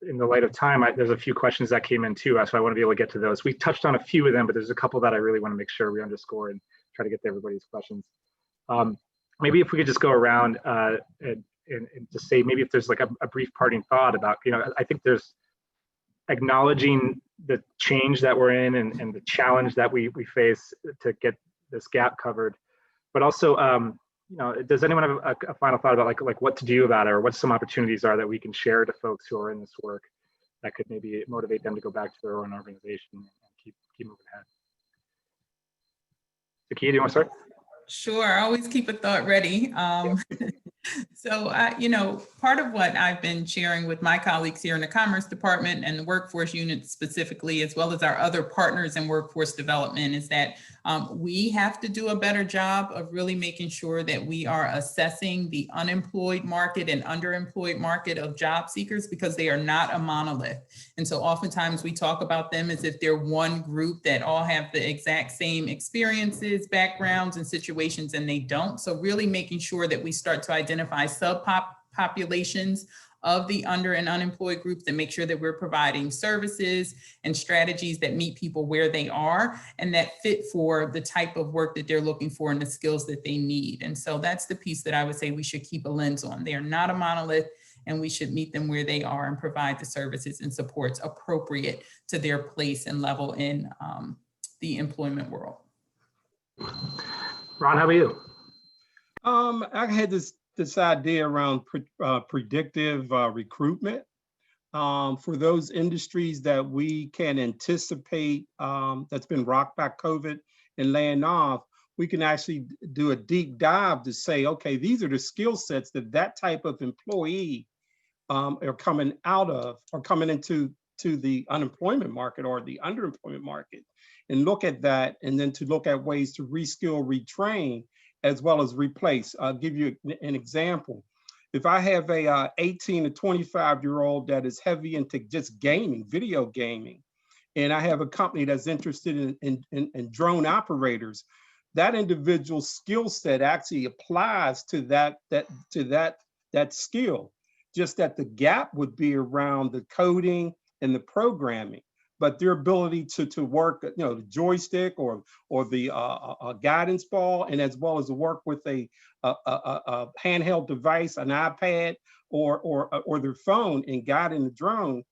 in the light of time, there's a few questions that came in too, so I want to be able to get to those. We touched on a few of them, but there's a couple that I really want to make sure we underscore and try to get to everybody's questions. Maybe if we could just go around and just say, maybe if there's like a brief parting thought about, I think there's acknowledging the change that we're in and the challenge that we face to get this gap covered, but also, does anyone have a final thought about like what to do about it, or what some opportunities are that we can share to folks who are in this work that could maybe motivate them to go back to their own organization and keep moving ahead? Zakiyyah, do you want to start? Sure, I always keep a thought ready. So, part of what I've been sharing with my colleagues here in the Commerce Department and the workforce unit specifically, as well as our other partners in workforce development, is that we have to do a better job of really making sure that we are assessing the unemployed market and underemployed market of job seekers, because they are not a monolith. And so oftentimes we talk about them as if they're one group that all have the exact same experiences, backgrounds, and situations, and they don't. So really making sure that we start to identify subpopulations of the under and unemployed groups and make sure that we're providing services and strategies that meet people where they are and that fit for the type of work that they're looking for and the skills that they need. And so that's the piece that I would say we should keep a lens on. They are not a monolith, and we should meet them where they are and provide the services and supports appropriate to their place and level in the employment world. Ron, how about you? I had this idea around predictive recruitment for those industries that we can anticipate that's been rocked by COVID and laying off. We can actually do a deep dive to say, okay, these are the skill sets that type of employee are coming out of or coming into the unemployment market or the underemployment market, and look at that, and then to look at ways to reskill, retrain, as well as replace. I'll give you an example. If I have a 18 to 25-year-old that is heavy into just gaming, video gaming, and I have a company that's interested in drone operators, that individual's skill set actually applies to that skill. Just that the gap would be around the coding and the programming, but their ability to work, the joystick or the guidance ball, and as well as to work with a handheld device, an iPad or their phone, and guiding the drone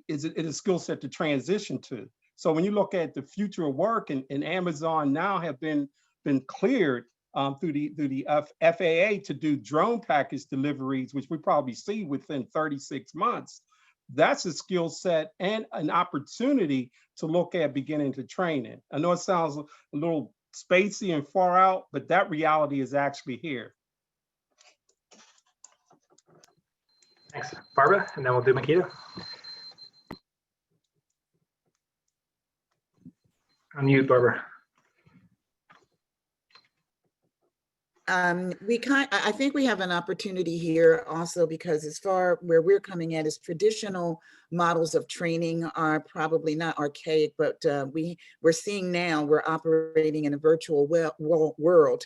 is a skill set to transition to. So when you look at the future of work, and Amazon now have been cleared through the FAA to do drone package deliveries, which we probably see within 36 months. That's a skill set and an opportunity to look at beginning to train in. I know it sounds a little spacey and far out, but that reality is actually here. Thanks, Barbara, and then we'll do Makeeda. Unmute, Barbara. I think we have an opportunity here also, because as far where we're coming at is traditional models of training are probably not archaic, but we're seeing now we're operating in a virtual world.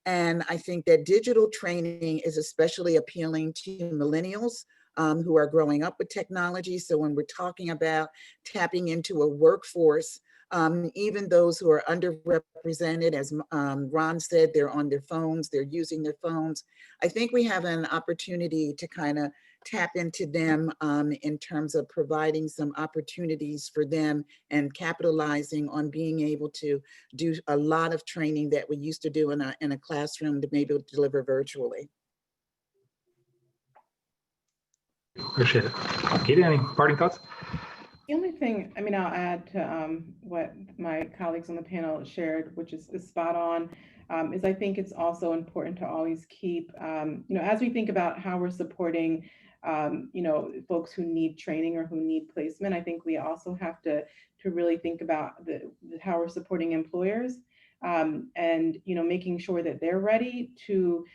And I think that digital training is especially appealing to millennials who are growing up with technology. So when we're talking about tapping into a workforce, even those who are underrepresented, as Ron said, they're on their phones, they're using their phones. I think we have an opportunity to kind of tap into them in terms of providing some opportunities for them and capitalizing on being able to do a lot of training that we used to do in a classroom to maybe deliver virtually. Appreciate it. Makeeda, any parting thoughts? The only thing, I'll add to what my colleagues on the panel shared, which is spot on, is I think it's also important to always keep, as we think about how we're supporting, folks who need training or who need placement, I think we also have to really think about how we're supporting employers. And making sure that they're ready to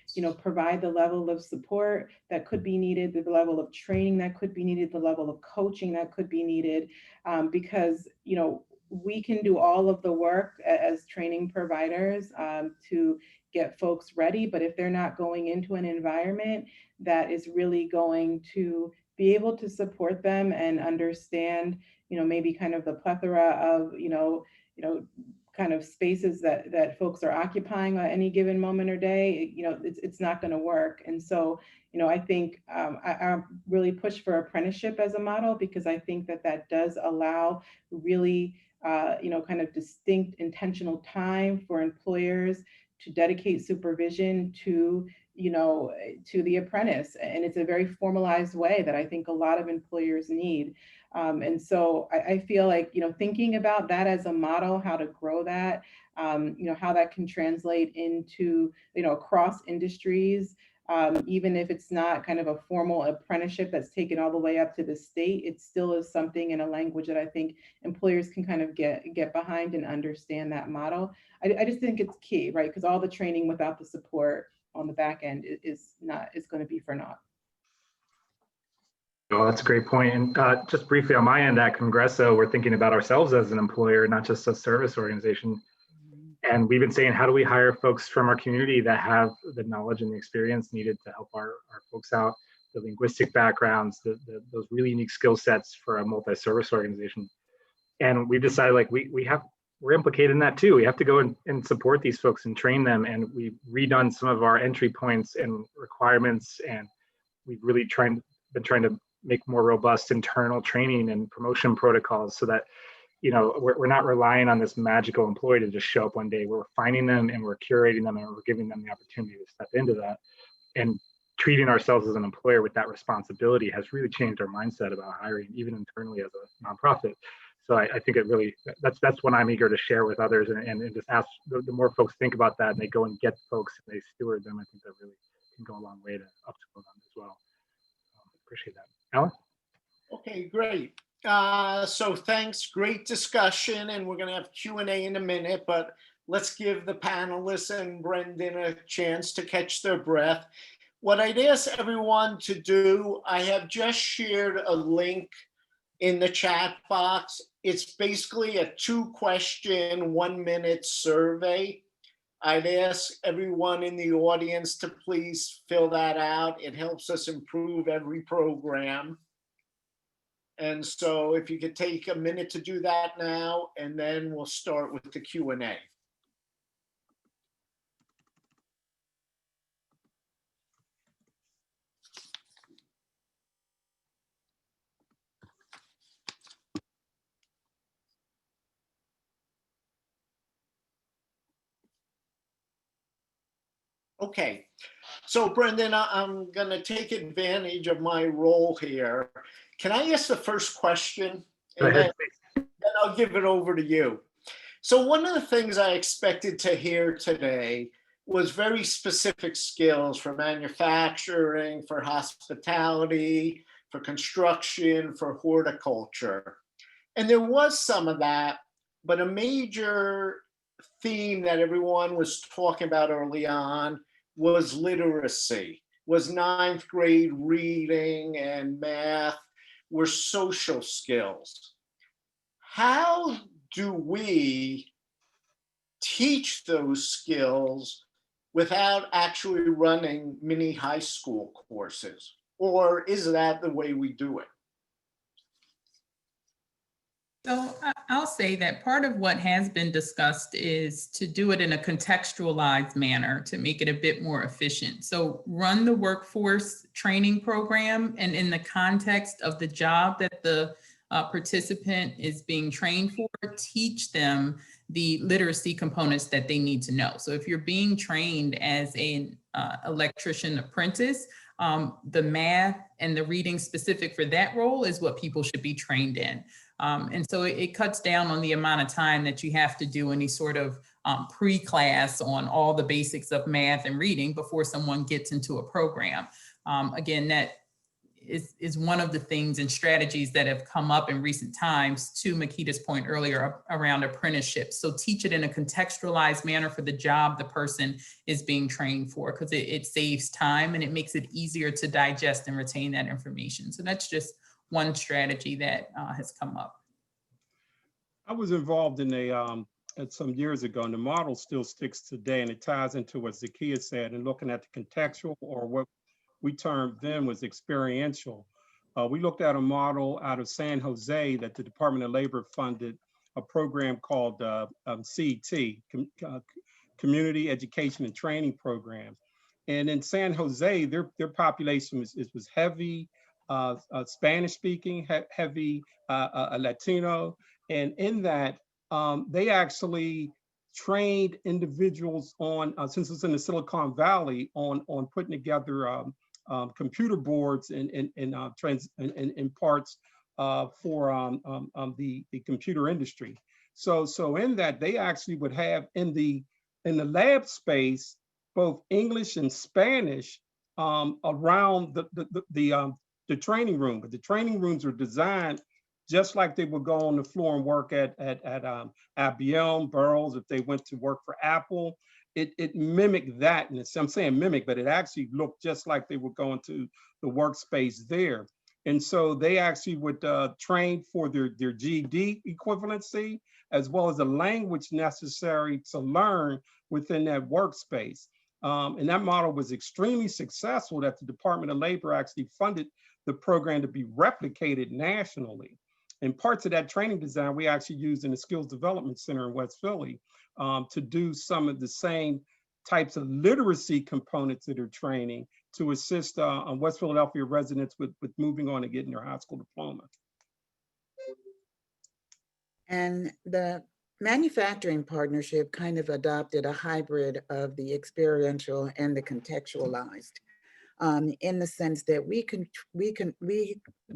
provide the level of support that could be needed, the level of training that could be needed, the level of coaching that could be needed, because we can do all of the work as training providers to get folks ready, but if they're not going into an environment that is really going to be able to support them and understand maybe kind of the plethora of kind of spaces that folks are occupying at any given moment or day, it's not going to work. And so, I think I really push for apprenticeship as a model, because I think that does allow really, kind of distinct intentional time for employers to dedicate supervision to the apprentice. And it's a very formalized way that I think a lot of employers need. And so I feel like, thinking about that as a model, how to grow that, how that can translate into, across industries, Even if it's not kind of a formal apprenticeship that's taken all the way up to the state, it still is something in a language that I think employers can kind of get behind and understand that model. I just think it's key, right? Because all the training without the support on the back end is going to be for naught. Well, that's a great point. And just briefly on my end at Congreso, we're thinking about ourselves as an employer, not just a service organization. And we've been saying, how do we hire folks from our community that have the knowledge and the experience needed to help our folks out, the linguistic backgrounds, those really unique skill sets for a multi-service organization. And we decided like we're implicated in that too. We have to go and support these folks and train them. And we've redone some of our entry points and requirements. And we've really been trying to make more robust internal training and promotion protocols so that, you know, we're not relying on this magical employee to just show up one day. We're finding them and we're curating them and we're giving them the opportunity to step into that. And treating ourselves as an employer with that responsibility has really changed our mindset about hiring, even internally as a nonprofit. So I think it really, that's what I'm eager to share with others and just ask, the more folks think about that and they go and get folks and they steward them, I think that really can go a long way to upskill them as well. Appreciate that. Alan? Okay, great. So thanks, great discussion, and we're going to have Q&A in a minute, but let's give the panelists and Brendan a chance to catch their breath. What I'd ask everyone to do, I have just shared a link in the chat box. It's basically a 2-question, 1-minute survey. I'd ask everyone in the audience to please fill that out. It helps us improve every program. And so if you could take a minute to do that now, and then we'll start with the Q&A. Okay, so Brendan, I'm going to take advantage of my role here. Can I ask the first question? And then I'll give it over to you. So one of the things I expected to hear today was very specific skills for manufacturing, for hospitality, for construction, for horticulture. And there was some of that, but a major theme that everyone was talking about early on was literacy, was 9th grade reading and math, were social skills. How do we teach those skills without actually running mini high school courses? Or is that the way we do it? So I'll say that part of what has been discussed is to do it in a contextualized manner to make it a bit more efficient. So run the workforce training program, and in the context of the job that the participant is being trained for, teach them the literacy components that they need to know. So if you're being trained as an electrician apprentice, the math and the reading specific for that role is what people should be trained in. And so it cuts down on the amount of time that you have to do any sort of pre-class on all the basics of math and reading before someone gets into a program. Again, that is one of the things and strategies that have come up in recent times, to Makeeda's point earlier around apprenticeships. So teach it in a contextualized manner for the job the person is being trained for, because it saves time and it makes it easier to digest and retain that information. So that's just one strategy that has come up. I was involved in some years ago, and the model still sticks today, and it ties into what Zakiyyah said, and looking at the contextual, or what we termed then was experiential. We looked at a model out of San Jose that the Department of Labor funded, a program called CET, Community Education and Training Program. And in San Jose, their population was heavy Spanish speaking, heavy Latino. And in that, they actually trained individuals on, since it's in the Silicon Valley, on putting together computer boards and parts for the computer industry. So in that, they actually would have in the lab space both English and Spanish around the training room, but the training rooms are designed just like they would go on the floor and work at IBM, Burroughs, if they went to work for Apple. It mimicked that, and I'm saying mimic, but it actually looked just like they were going to the workspace there. And so they actually would train for their GED equivalency, as well as the language necessary to learn within that workspace. And that model was extremely successful, that the Department of Labor actually funded the program to be replicated nationally. And parts of that training design we actually used in the Skills Development Center in West Philly to do some of the same types of literacy components that are training to assist West Philadelphia residents with moving on and getting their high school diploma. And the manufacturing partnership kind of adopted a hybrid of the experiential and the contextualized, in the sense that we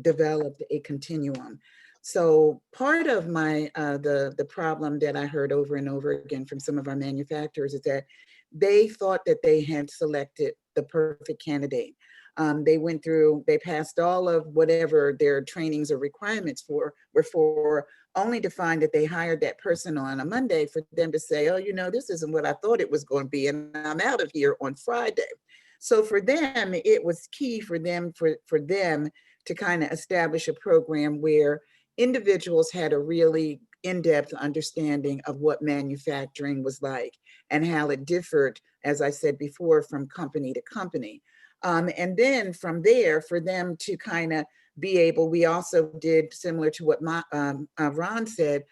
developed a continuum. So part of my the problem that I heard over and over again from some of our manufacturers is that they thought that they had selected the perfect candidate. They passed all of whatever their trainings or requirements were for, only to find that they hired that person on a Monday for them to say, oh, you know, this isn't what I thought it was going to be, and I'm out of here on Friday. So for them, it was key for them to kind of establish a program where individuals had a really in-depth understanding of what manufacturing was like and how it differed, as I said before, from company to company. And then from there, for them to kind of be able, we also did similar to what Ron said,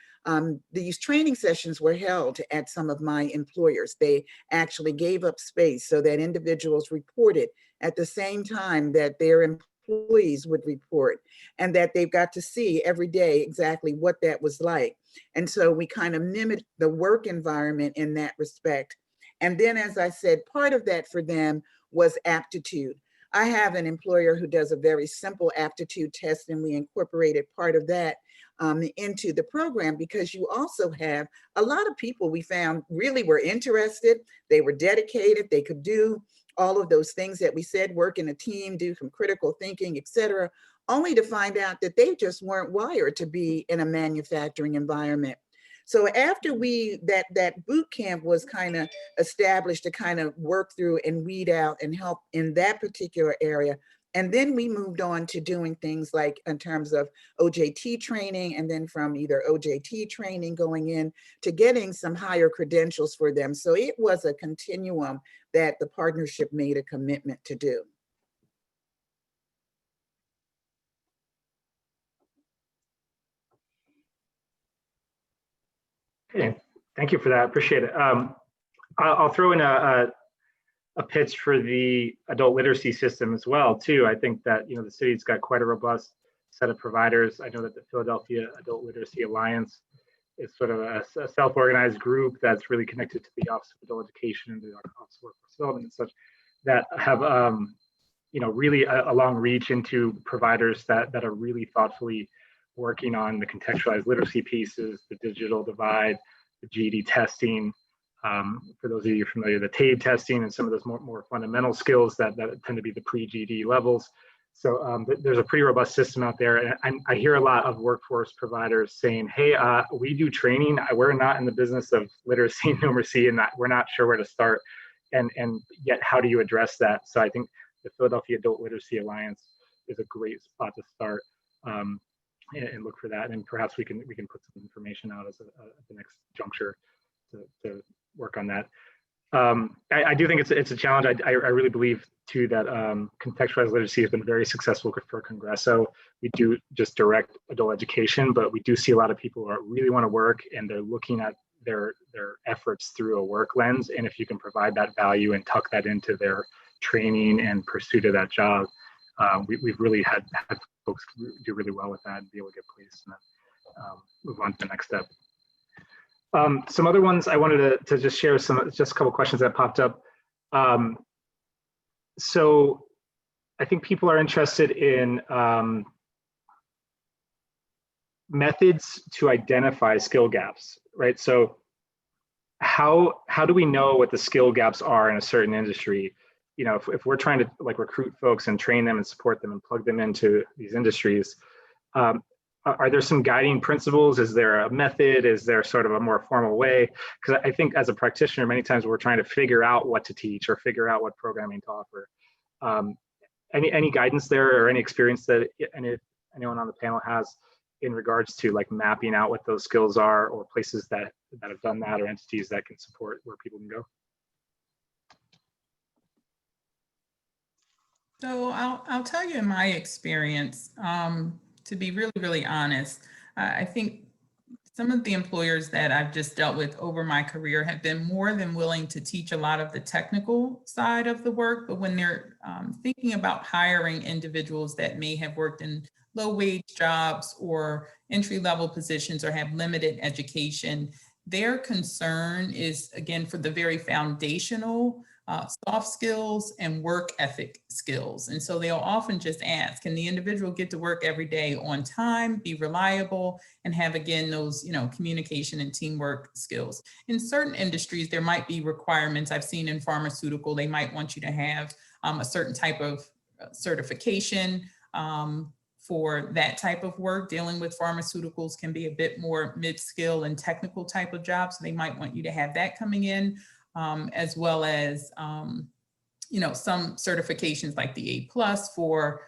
these training sessions were held at some of my employers. They actually gave up space so that individuals reported at the same time that their employees would report, and that they've got to see every day exactly what that was like. And so we kind of mimicked the work environment in that respect. And then, as I said, part of that for them was aptitude. I have an employer who does a very simple aptitude test, and we incorporated part of that into the program, because you also have a lot of people we found really were interested, they were dedicated, they could do all of those things that we said, work in a team, do some critical thinking, et cetera, only to find out that they just weren't wired to be in a manufacturing environment. So after that boot camp was kind of established to kind of work through and weed out and help in that particular area. And then we moved on to doing things like in terms of OJT training, and then from either OJT training going in to getting some higher credentials for them. So it was a continuum that the partnership made a commitment to do. Okay, thank you for that. Appreciate it. I'll throw in a pitch for the adult literacy system as well, too. I think that, you know, the city's got quite a robust set of providers. I know that the Philadelphia Adult Literacy Alliance is sort of a self-organized group that's really connected to the Office of Adult Education and the Office of Workforce Development and such, that have, you know, really a long reach into providers that are really thoughtfully working on the contextualized literacy pieces, the digital divide, the GED testing. For those of you familiar, the TABE testing and some of those more fundamental skills that tend to be the pre-GED levels. So there's a pretty robust system out there. And I hear a lot of workforce providers saying, hey, we do training. We're not in the business of literacy and numeracy, and we're not sure where to start. And yet, how do you address that? So I think the Philadelphia Adult Literacy Alliance is a great spot to start and look for that. And perhaps we can put some information out as at the next juncture to work on that. I do think it's a challenge. I really believe too that contextualized literacy has been very successful for Congreso. We do just direct adult education, but we do see a lot of people who really want to work, and they're looking at their efforts through a work lens. And if you can provide that value and tuck that into their training and pursuit of that job, we've really had folks do really well with that and be able to get placed and then move on to the next step. Some other ones I wanted to just share just a couple questions that popped up. So I think people are interested in methods to identify skill gaps, right? So how do we know what the skill gaps are in a certain industry? you know, if we're trying to like recruit folks and train them and support them and plug them into these industries, are there some guiding principles? Is there a method? Is there sort of a more formal way? Because I think as a practitioner, many times we're trying to figure out what to teach or figure out what programming to offer. Any guidance there or any experience that anyone on the panel has in regards to like mapping out what those skills are, or places that have done that, or entities that can support where people can go? So I'll tell you in my experience, to be really, really honest, I think some of the employers that I've just dealt with over my career have been more than willing to teach a lot of the technical side of the work, but when they're thinking about hiring individuals that may have worked in low wage jobs or entry-level positions or have limited education, their concern is, again, for the very foundational soft skills and work ethic skills. And so they'll often just ask, can the individual get to work every day on time, be reliable, and have, again, those, you know, communication and teamwork skills. In certain industries, there might be requirements. I've seen in pharmaceutical, they might want you to have a certain type of certification for that type of work. Dealing with pharmaceuticals can be a bit more mid-skill and technical type of jobs. So they might want you to have that coming in. As well as, you know, some certifications like the A+ for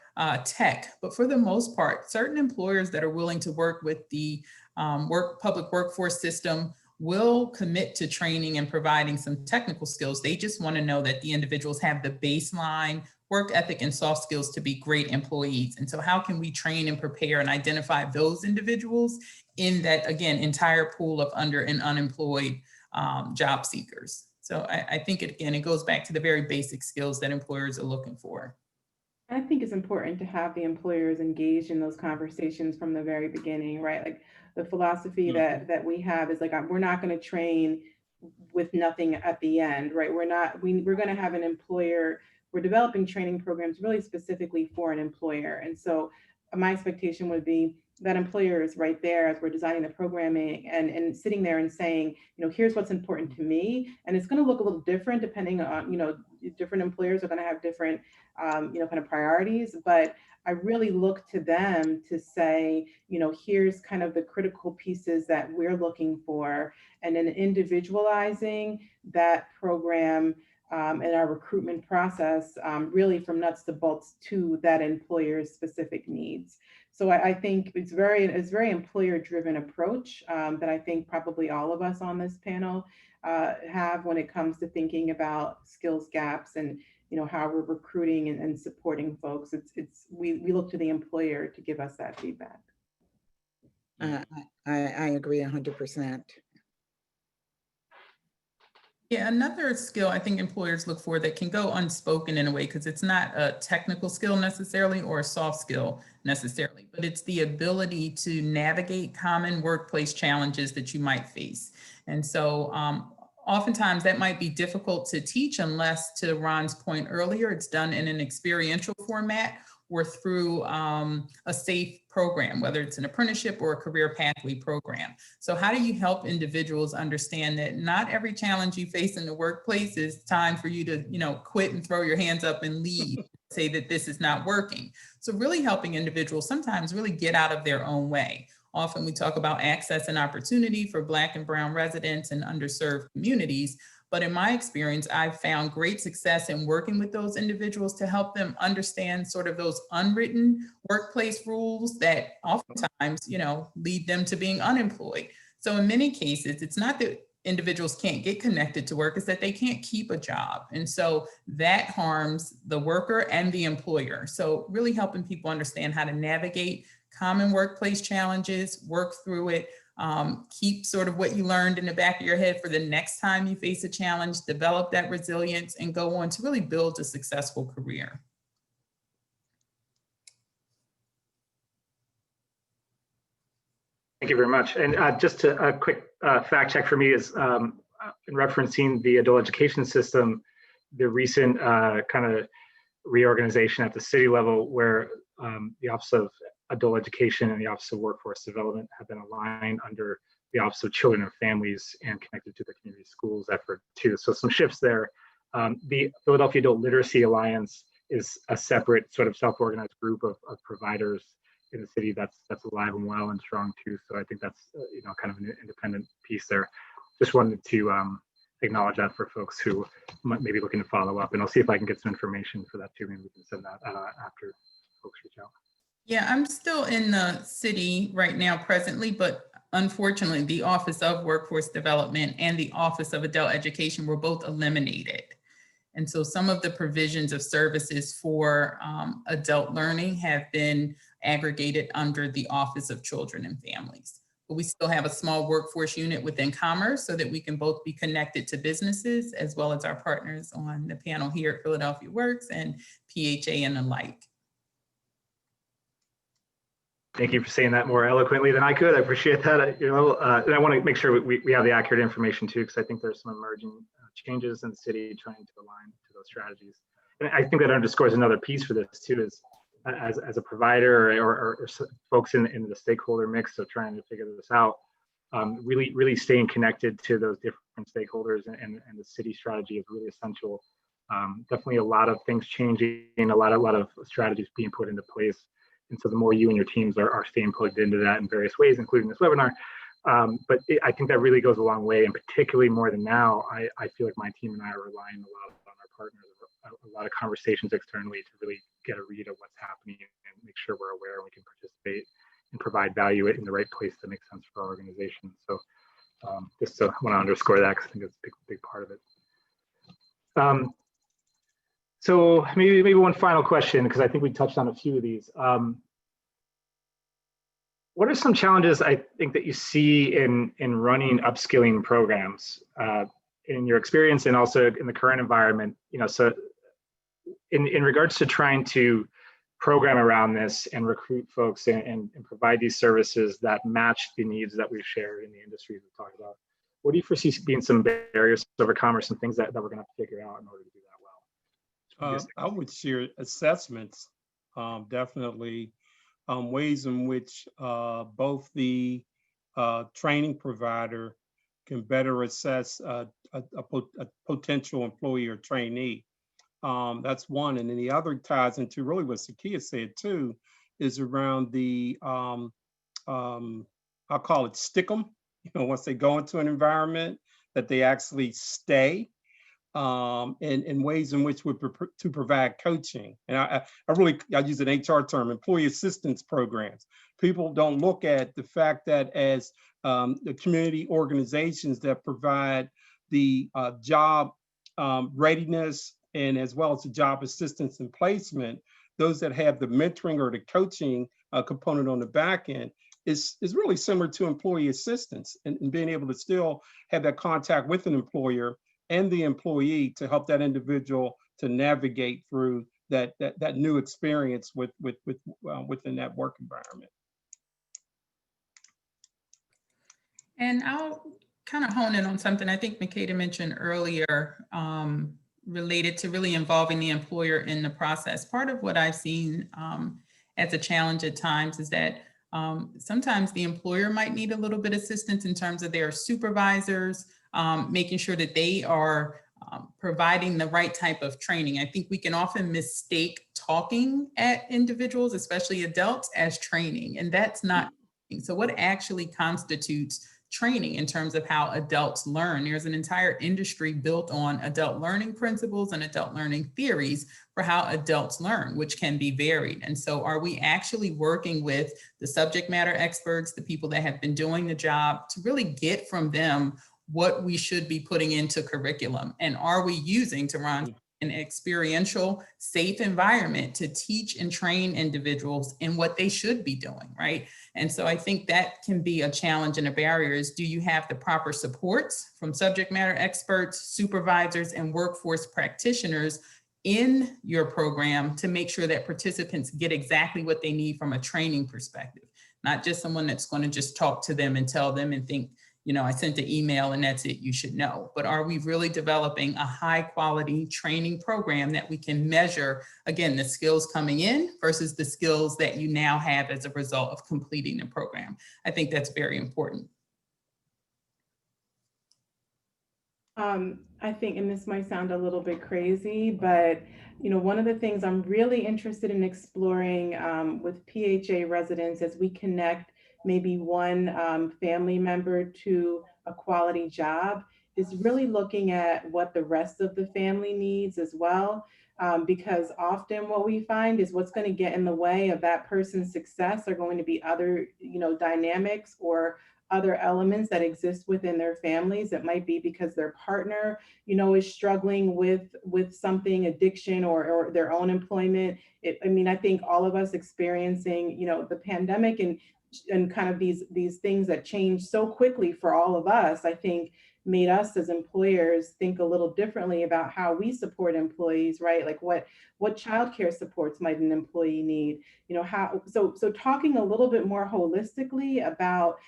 tech. But for the most part, certain employers that are willing to work with the public workforce system will commit to training and providing some technical skills. They just want to know that the individuals have the baseline work ethic and soft skills to be great employees. And so how can we train and prepare and identify those individuals in that, again, entire pool of under and unemployed job seekers? So I think, again, it goes back to the very basic skills that employers are looking for. I think it's important to have the employers engaged in those conversations from the very beginning, right? Like the philosophy that we have is like, we're not going to train with nothing at the end, right? We're going to have an employer. We're developing training programs really specifically for an employer. And so my expectation would be that employer is right there as we're designing the programming and sitting there and saying, you know, here's what's important to me. And it's going to look a little different depending on, you know, different employers are going to have different, you know, kind of priorities. But I really look to them to say, you know, here's kind of the critical pieces that we're looking for, and then individualizing that program and our recruitment process really from nuts to bolts to that employer's specific needs. So I think it's very employer-driven approach that I think probably all of us on this panel have when it comes to thinking about skills gaps and, you know, how we're recruiting and supporting folks. We look to the employer to give us that feedback. I agree 100%. Yeah, another skill I think employers look for that can go unspoken in a way, because it's not a technical skill necessarily or a soft skill necessarily, but it's the ability to navigate common workplace challenges that you might face. And so oftentimes that might be difficult to teach unless, to Ron's point earlier, it's done in an experiential format or through a safe program, whether it's an apprenticeship or a career pathway program. So how do you help individuals understand that not every challenge you face in the workplace is time for you to, you know, quit and throw your hands up and leave, say that this is not working. So really helping individuals sometimes really get out of their own way. Often we talk about access and opportunity for Black and Brown residents and underserved communities. But in my experience, I've found great success in working with those individuals to help them understand sort of those unwritten workplace rules that oftentimes, you know, lead them to being unemployed. So in many cases, it's not that individuals can't get connected to work, it's that they can't keep a job. And so that harms the worker and the employer. So really helping people understand how to navigate common workplace challenges, work through it, keep sort of what you learned in the back of your head for the next time you face a challenge, develop that resilience, and go on to really build a successful career. Thank you very much. And just a quick fact check for me is in referencing the adult education system, the recent kind of reorganization at the city level where the Office of Adult Education and the Office of Workforce Development have been aligned under the Office of Children and Families and connected to the community schools effort too. So some shifts there The Philadelphia Adult Literacy Alliance is a separate sort of self-organized group of providers in the city that's alive and well and strong too. So I think that's kind of an independent piece there. Just wanted to acknowledge that for folks who might maybe looking to follow up, and I'll see if I can get some information for that too. Maybe we can send that after folks reach out. Yeah, I'm still in the city right now presently, but unfortunately the Office of Workforce Development and the Office of Adult Education were both eliminated. And so some of the provisions of services for adult learning have been aggregated under the Office of Children and Families. But we still have a small workforce unit within Commerce so that we can both be connected to businesses as well as our partners on the panel here at Philadelphia Works and PHA and the like. Thank you for saying that more eloquently than I could. I appreciate that. And I want to make sure we have the accurate information too, because I think there's some emerging changes in the city trying to align to those strategies. And I think that underscores another piece for this too, is as a provider or folks in the stakeholder mix of trying to figure this out, really staying connected to those different stakeholders and the city strategy is really essential. Definitely a lot of things changing, a lot of strategies being put into place. And so the more you and your teams are staying plugged into that in various ways, including this webinar, I think that really goes a long way, and particularly more than now, I feel like my team and I are relying a lot on our partners, a lot of conversations externally to really get a read of what's happening and make sure we're aware and we can participate and provide value in the right place that makes sense for our organization. So just want to underscore that because I think it's a big part of it. So maybe one final question, because I think we touched on a few of these. What are some challenges I think that you see in running upskilling programs in your experience and also in the current environment? So in regards to trying to program around this and recruit folks and provide these services that match the needs that we've shared in the industries we've talked about, what do you foresee being some barriers to overcome or some things that we're going to have to figure out in order to do that well? I would share assessments, definitely. Ways in which both the training provider can better assess a potential employee or trainee. That's one. And then the other ties into really what Zakiyyah said too, is around the, I'll call it stick 'em, once they go into an environment, that they actually stay. And ways in which to provide coaching. And I use an HR term, employee assistance programs. People don't look at the fact that as the community organizations that provide the job readiness and as well as the job assistance and placement, those that have the mentoring or the coaching component on the back end is really similar to employee assistance and being able to still have that contact with an employer and the employee to help that individual to navigate through that new experience within that work environment. And I'll kind of hone in on something I think Makeeda mentioned earlier, related to really involving the employer in the process. Part of what I've seen as a challenge at times is that sometimes the employer might need a little bit of assistance in terms of their supervisors, making sure that they are providing the right type of training. I think we can often mistake talking at individuals, especially adults, as training, and that's not. So what actually constitutes training in terms of how adults learn? There's an entire industry built on adult learning principles and adult learning theories for how adults learn, which can be varied. And so are we actually working with the subject matter experts, the people that have been doing the job, to really get from them what we should be putting into curriculum? And are we using, to run an experiential, safe environment to teach and train individuals in what they should be doing, right? And so I think that can be a challenge and a barrier is, do you have the proper supports from subject matter experts, supervisors, and workforce practitioners in your program to make sure that participants get exactly what they need from a training perspective, not just someone that's going to just talk to them and tell them and think, I sent the email and that's it, you should know. But are we really developing a high quality training program that we can measure, again, the skills coming in versus the skills that you now have as a result of completing the program? I think that's very important. I think, and this might sound a little bit crazy, but one of the things I'm really interested in exploring with PHA residents as we connect maybe one family member to a quality job is really looking at what the rest of the family needs as well. Because often what we find is what's going to get in the way of that person's success are going to be other, dynamics or other elements that exist within their families. It might be because their partner, is struggling with something, addiction or their own employment. I think all of us experiencing, the pandemic and kind of these things that change so quickly for all of us, I think made us as employers think a little differently about how we support employees, right? Like what childcare supports might an employee need, so talking a little bit more holistically about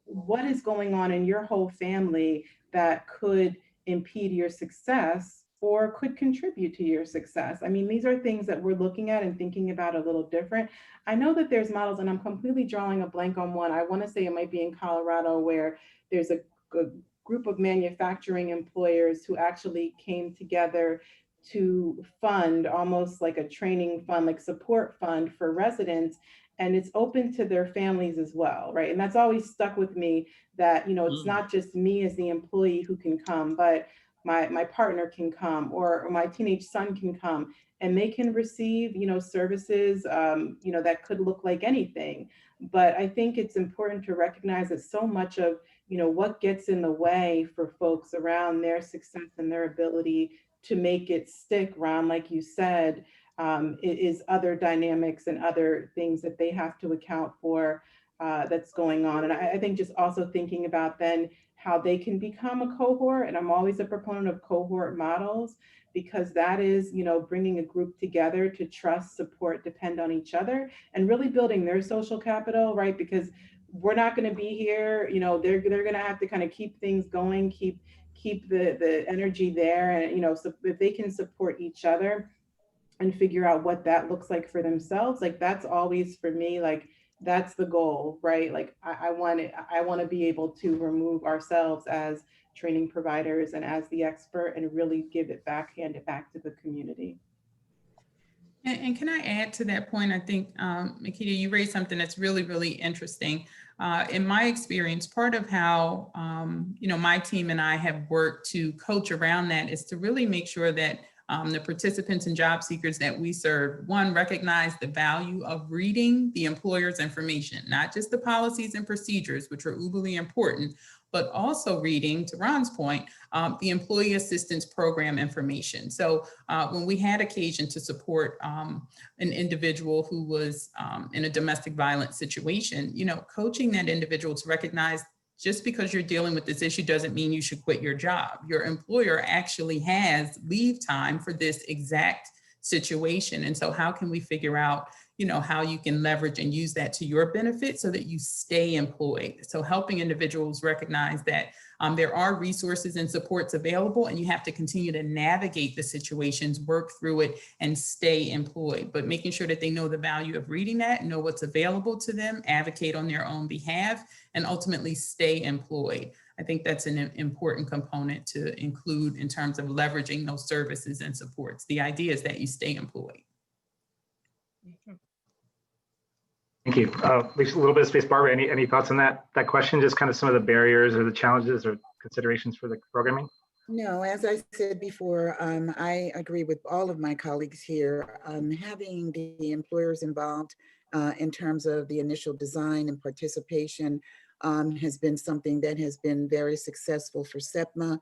what is going on in your whole family that could impede your success or could contribute to your success. I mean, these are things that we're looking at and thinking about a little different. I know that there's models, and I'm completely drawing a blank on one. I want to say it might be in Colorado, where there's a group of manufacturing employers who actually came together to fund almost like a training fund, like support fund for residents, and it's open to their families as well, right? And that's always stuck with me, that it's not just me as the employee who can come, but my partner can come, or my teenage son can come, and they can receive services that could look like anything. But I think it's important to recognize that so much of what gets in the way for folks around their success and their ability to make it stick, Ron, like you said, is other dynamics and other things that they have to account for that's going on. And I think just also thinking about then how they can become a cohort. And I'm always a proponent of cohort models, because that is, bringing a group together to trust, support, depend on each other, and really building their social capital, right? Because we're not going to be here, they're going to have to kind of keep things going, keep the energy there. And, so if they can support each other and figure out what that looks like for themselves, like that's always for me, like that's the goal, right? Like I want to be able to remove ourselves as training providers and as the expert and really give it back, hand it back to the community. And can I add to that point? I think, Makeeda, you raised something that's really, really interesting. In my experience, part of how, my team and I have worked to coach around that is to really make sure that the participants and job seekers that we serve, one, recognize the value of reading the employer's information, not just the policies and procedures, which are uberly important, but also reading, to Ron's point, the employee assistance program information. So when we had occasion to support an individual who was in a domestic violence situation, coaching that individual to recognize just because you're dealing with this issue doesn't mean you should quit your job. Your employer actually has leave time for this exact situation. And so how can we figure out, how you can leverage and use that to your benefit so that you stay employed? So helping individuals recognize that there are resources and supports available, and you have to continue to navigate the situations, work through it, and stay employed. But making sure that they know the value of reading that, know what's available to them, advocate on their own behalf, and ultimately stay employed. I think that's an important component to include in terms of leveraging those services and supports. The idea is that you stay employed. Thank you. Leave a little bit of space, Barbara. Any thoughts on that question? Just kind of some of the barriers or the challenges or considerations for the programming? No, as I said before, I agree with all of my colleagues here. Having the employers involved in terms of the initial design and participation has been something that has been very successful for SEPMA.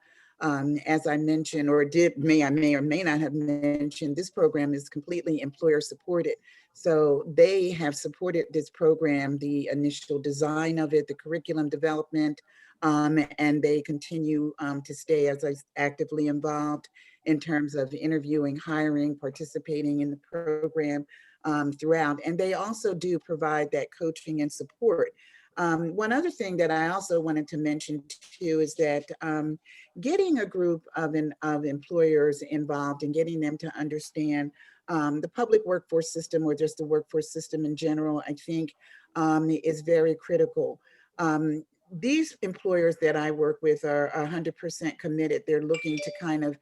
As I mentioned, or may or may not have mentioned, this program is completely employer supported. So they have supported this program, the initial design of it, the curriculum development, and they continue to stay as actively involved in terms of interviewing, hiring, participating in the program throughout. And they also do provide that coaching and support. One other thing that I also wanted to mention too is that getting a group of employers involved and getting them to understand the public workforce system, or just the workforce system in general, I think is very critical. these employers that I work with are 100% committed. They're looking to kind of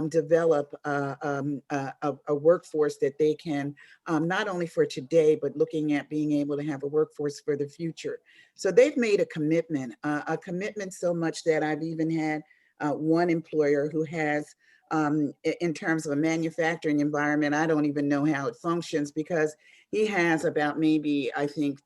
develop a workforce that they can, not only for today, but looking at being able to have a workforce for the future. So they've made a commitment so much that I've even had one employer who has, in terms of a manufacturing environment, I don't even know how it functions, because he has about maybe, I think,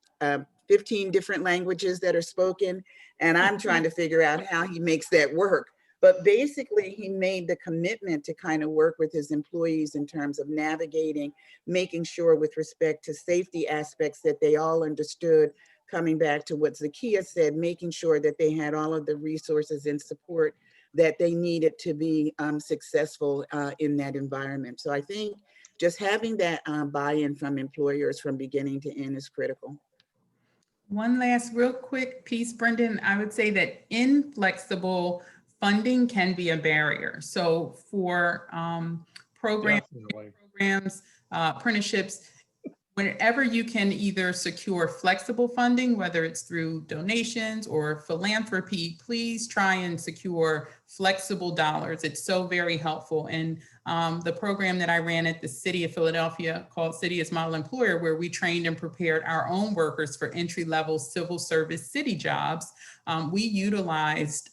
15 different languages that are spoken, and I'm trying to figure out how he makes that work. But basically, he made the commitment to kind of work with his employees in terms of navigating, making sure with respect to safety aspects that they all understood, coming back to what Zakiyyah said, making sure that they had all of the resources and support that they needed to be successful in that environment. So I think just having that buy-in from employers from beginning to end is critical. One last real quick piece, Brendan, I would say that inflexible funding can be a barrier. So for programs, apprenticeships, whenever you can either secure flexible funding, whether it's through donations or philanthropy, please try and secure flexible dollars. It's so very helpful. And the program that I ran at the City of Philadelphia called City as Model Employer, where we trained and prepared our own workers for entry-level civil service city jobs, we utilized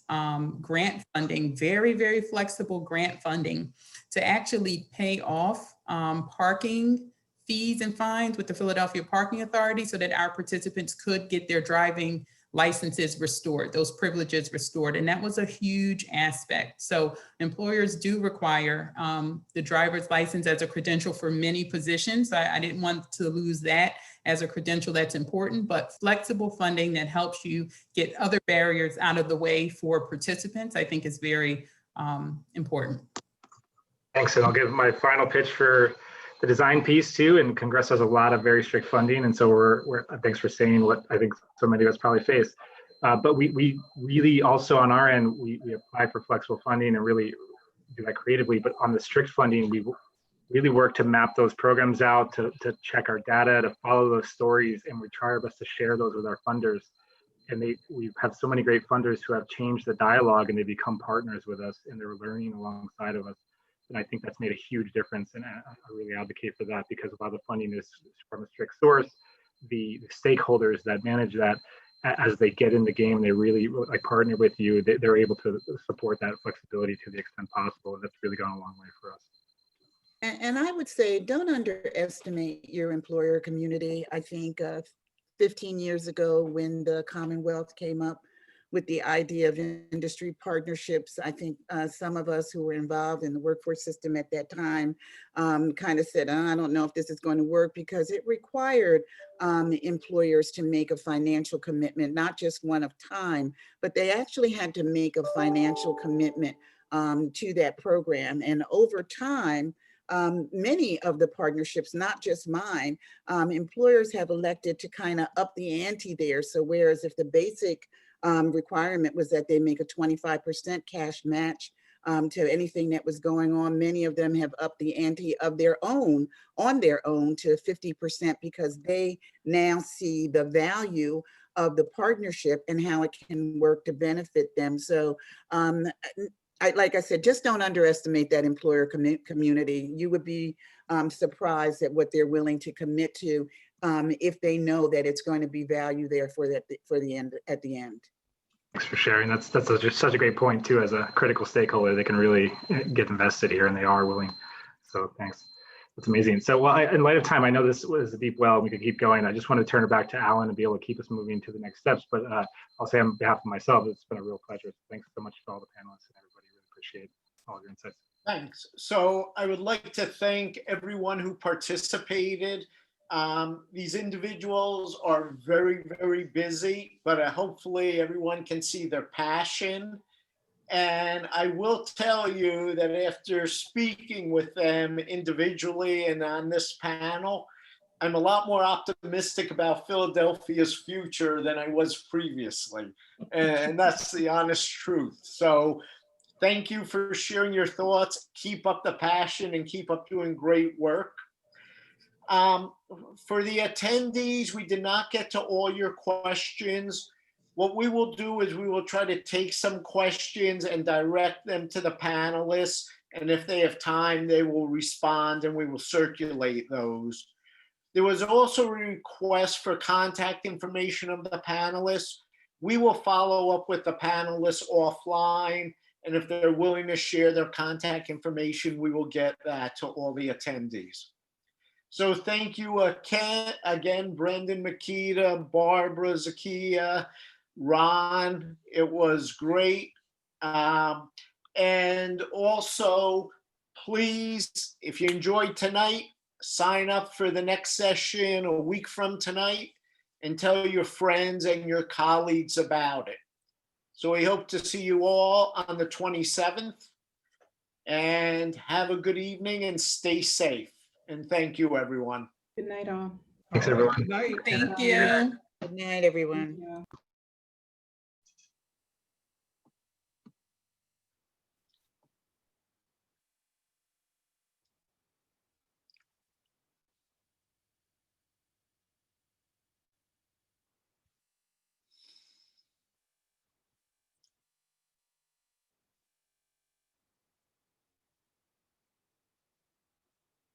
grant funding, very, very flexible grant funding, to actually pay off parking fees and fines with the Philadelphia Parking Authority so that our participants could get their driving licenses restored, those privileges restored. And that was a huge aspect. So employers do require the driver's license as a credential for many positions. I didn't want to lose that as a credential that's important, but flexible funding that helps you get other barriers out of the way for participants, I think is very important. Thanks, and I'll give my final pitch for the design piece too, and Congreso has a lot of very strict funding, and so we're thanks for saying what I think so many of us probably face. But we really also on our end, we apply for flexible funding and really do that creatively, but on the strict funding, we really work to map those programs out, to check our data, to follow those stories, and we try our best to share those with our funders. And we have so many great funders who have changed the dialogue and they become partners with us and they're learning alongside of us. And I think that's made a huge difference, and I really advocate for that, because a lot of the funding is from a strict source. The stakeholders that manage that, as they get in the game, they really like partner with you. They're able to support that flexibility to the extent possible, and that's really gone a long way for us. And I would say, don't underestimate your employer community. I think 15 years ago, when the Commonwealth came up with the idea of industry partnerships, I think some of us who were involved in the workforce system at that time kind of said, I don't know if this is going to work, because it required employers to make a financial commitment, not just one of time, but they actually had to make a financial commitment to that program. And over time, many of the partnerships, not just mine, employers have elected to kind of up the ante there. So whereas if the basic requirement was that they make a 25% cash match to anything that was going on, many of them have upped the ante of their own, on their own, to 50%, because they now see the value of the partnership and how it can work to benefit them. So like I said, just don't underestimate that employer community. You would be surprised at what they're willing to commit to if they know that it's going to be value there for the end, at the end. Thanks for sharing. That's just such a great point too. As a critical stakeholder, they can really get invested here, and they are willing. So thanks. That's amazing. So, well, in light of time, I know this was a deep well, and we could keep going. I just want to turn it back to Alan and be able to keep us moving to the next steps. But I'll say on behalf of myself, it's been a real pleasure. Thanks so much to all the panelists and everybody. Really appreciate all of your insights. Thanks. So I would like to thank everyone who participated. These individuals are very, very busy, but hopefully everyone can see their passion. And I will tell you that after speaking with them individually and on this panel, I'm a lot more optimistic about Philadelphia's future than I was previously. And that's the honest truth. So thank you for sharing your thoughts. Keep up the passion and keep up doing great work. For the attendees, we did not get to all your questions. What we will do is we will try to take some questions and direct them to the panelists. And if they have time, they will respond and we will circulate those. There was also a request for contact information of the panelists. We will follow up with the panelists offline. And if they're willing to share their contact information, we will get that to all the attendees. So thank you again, Brendan, Makeeda, Barbara, Zakiyyah, Ron. It was great. And also, please, if you enjoyed tonight, sign up for the next session a week from tonight and tell your friends and your colleagues about it. So we hope to see you all on the 27th, and have a good evening and stay safe. And thank you, everyone. Good night, all. Thanks, everyone. Good night. Thank you. Good night, everyone. Thank you.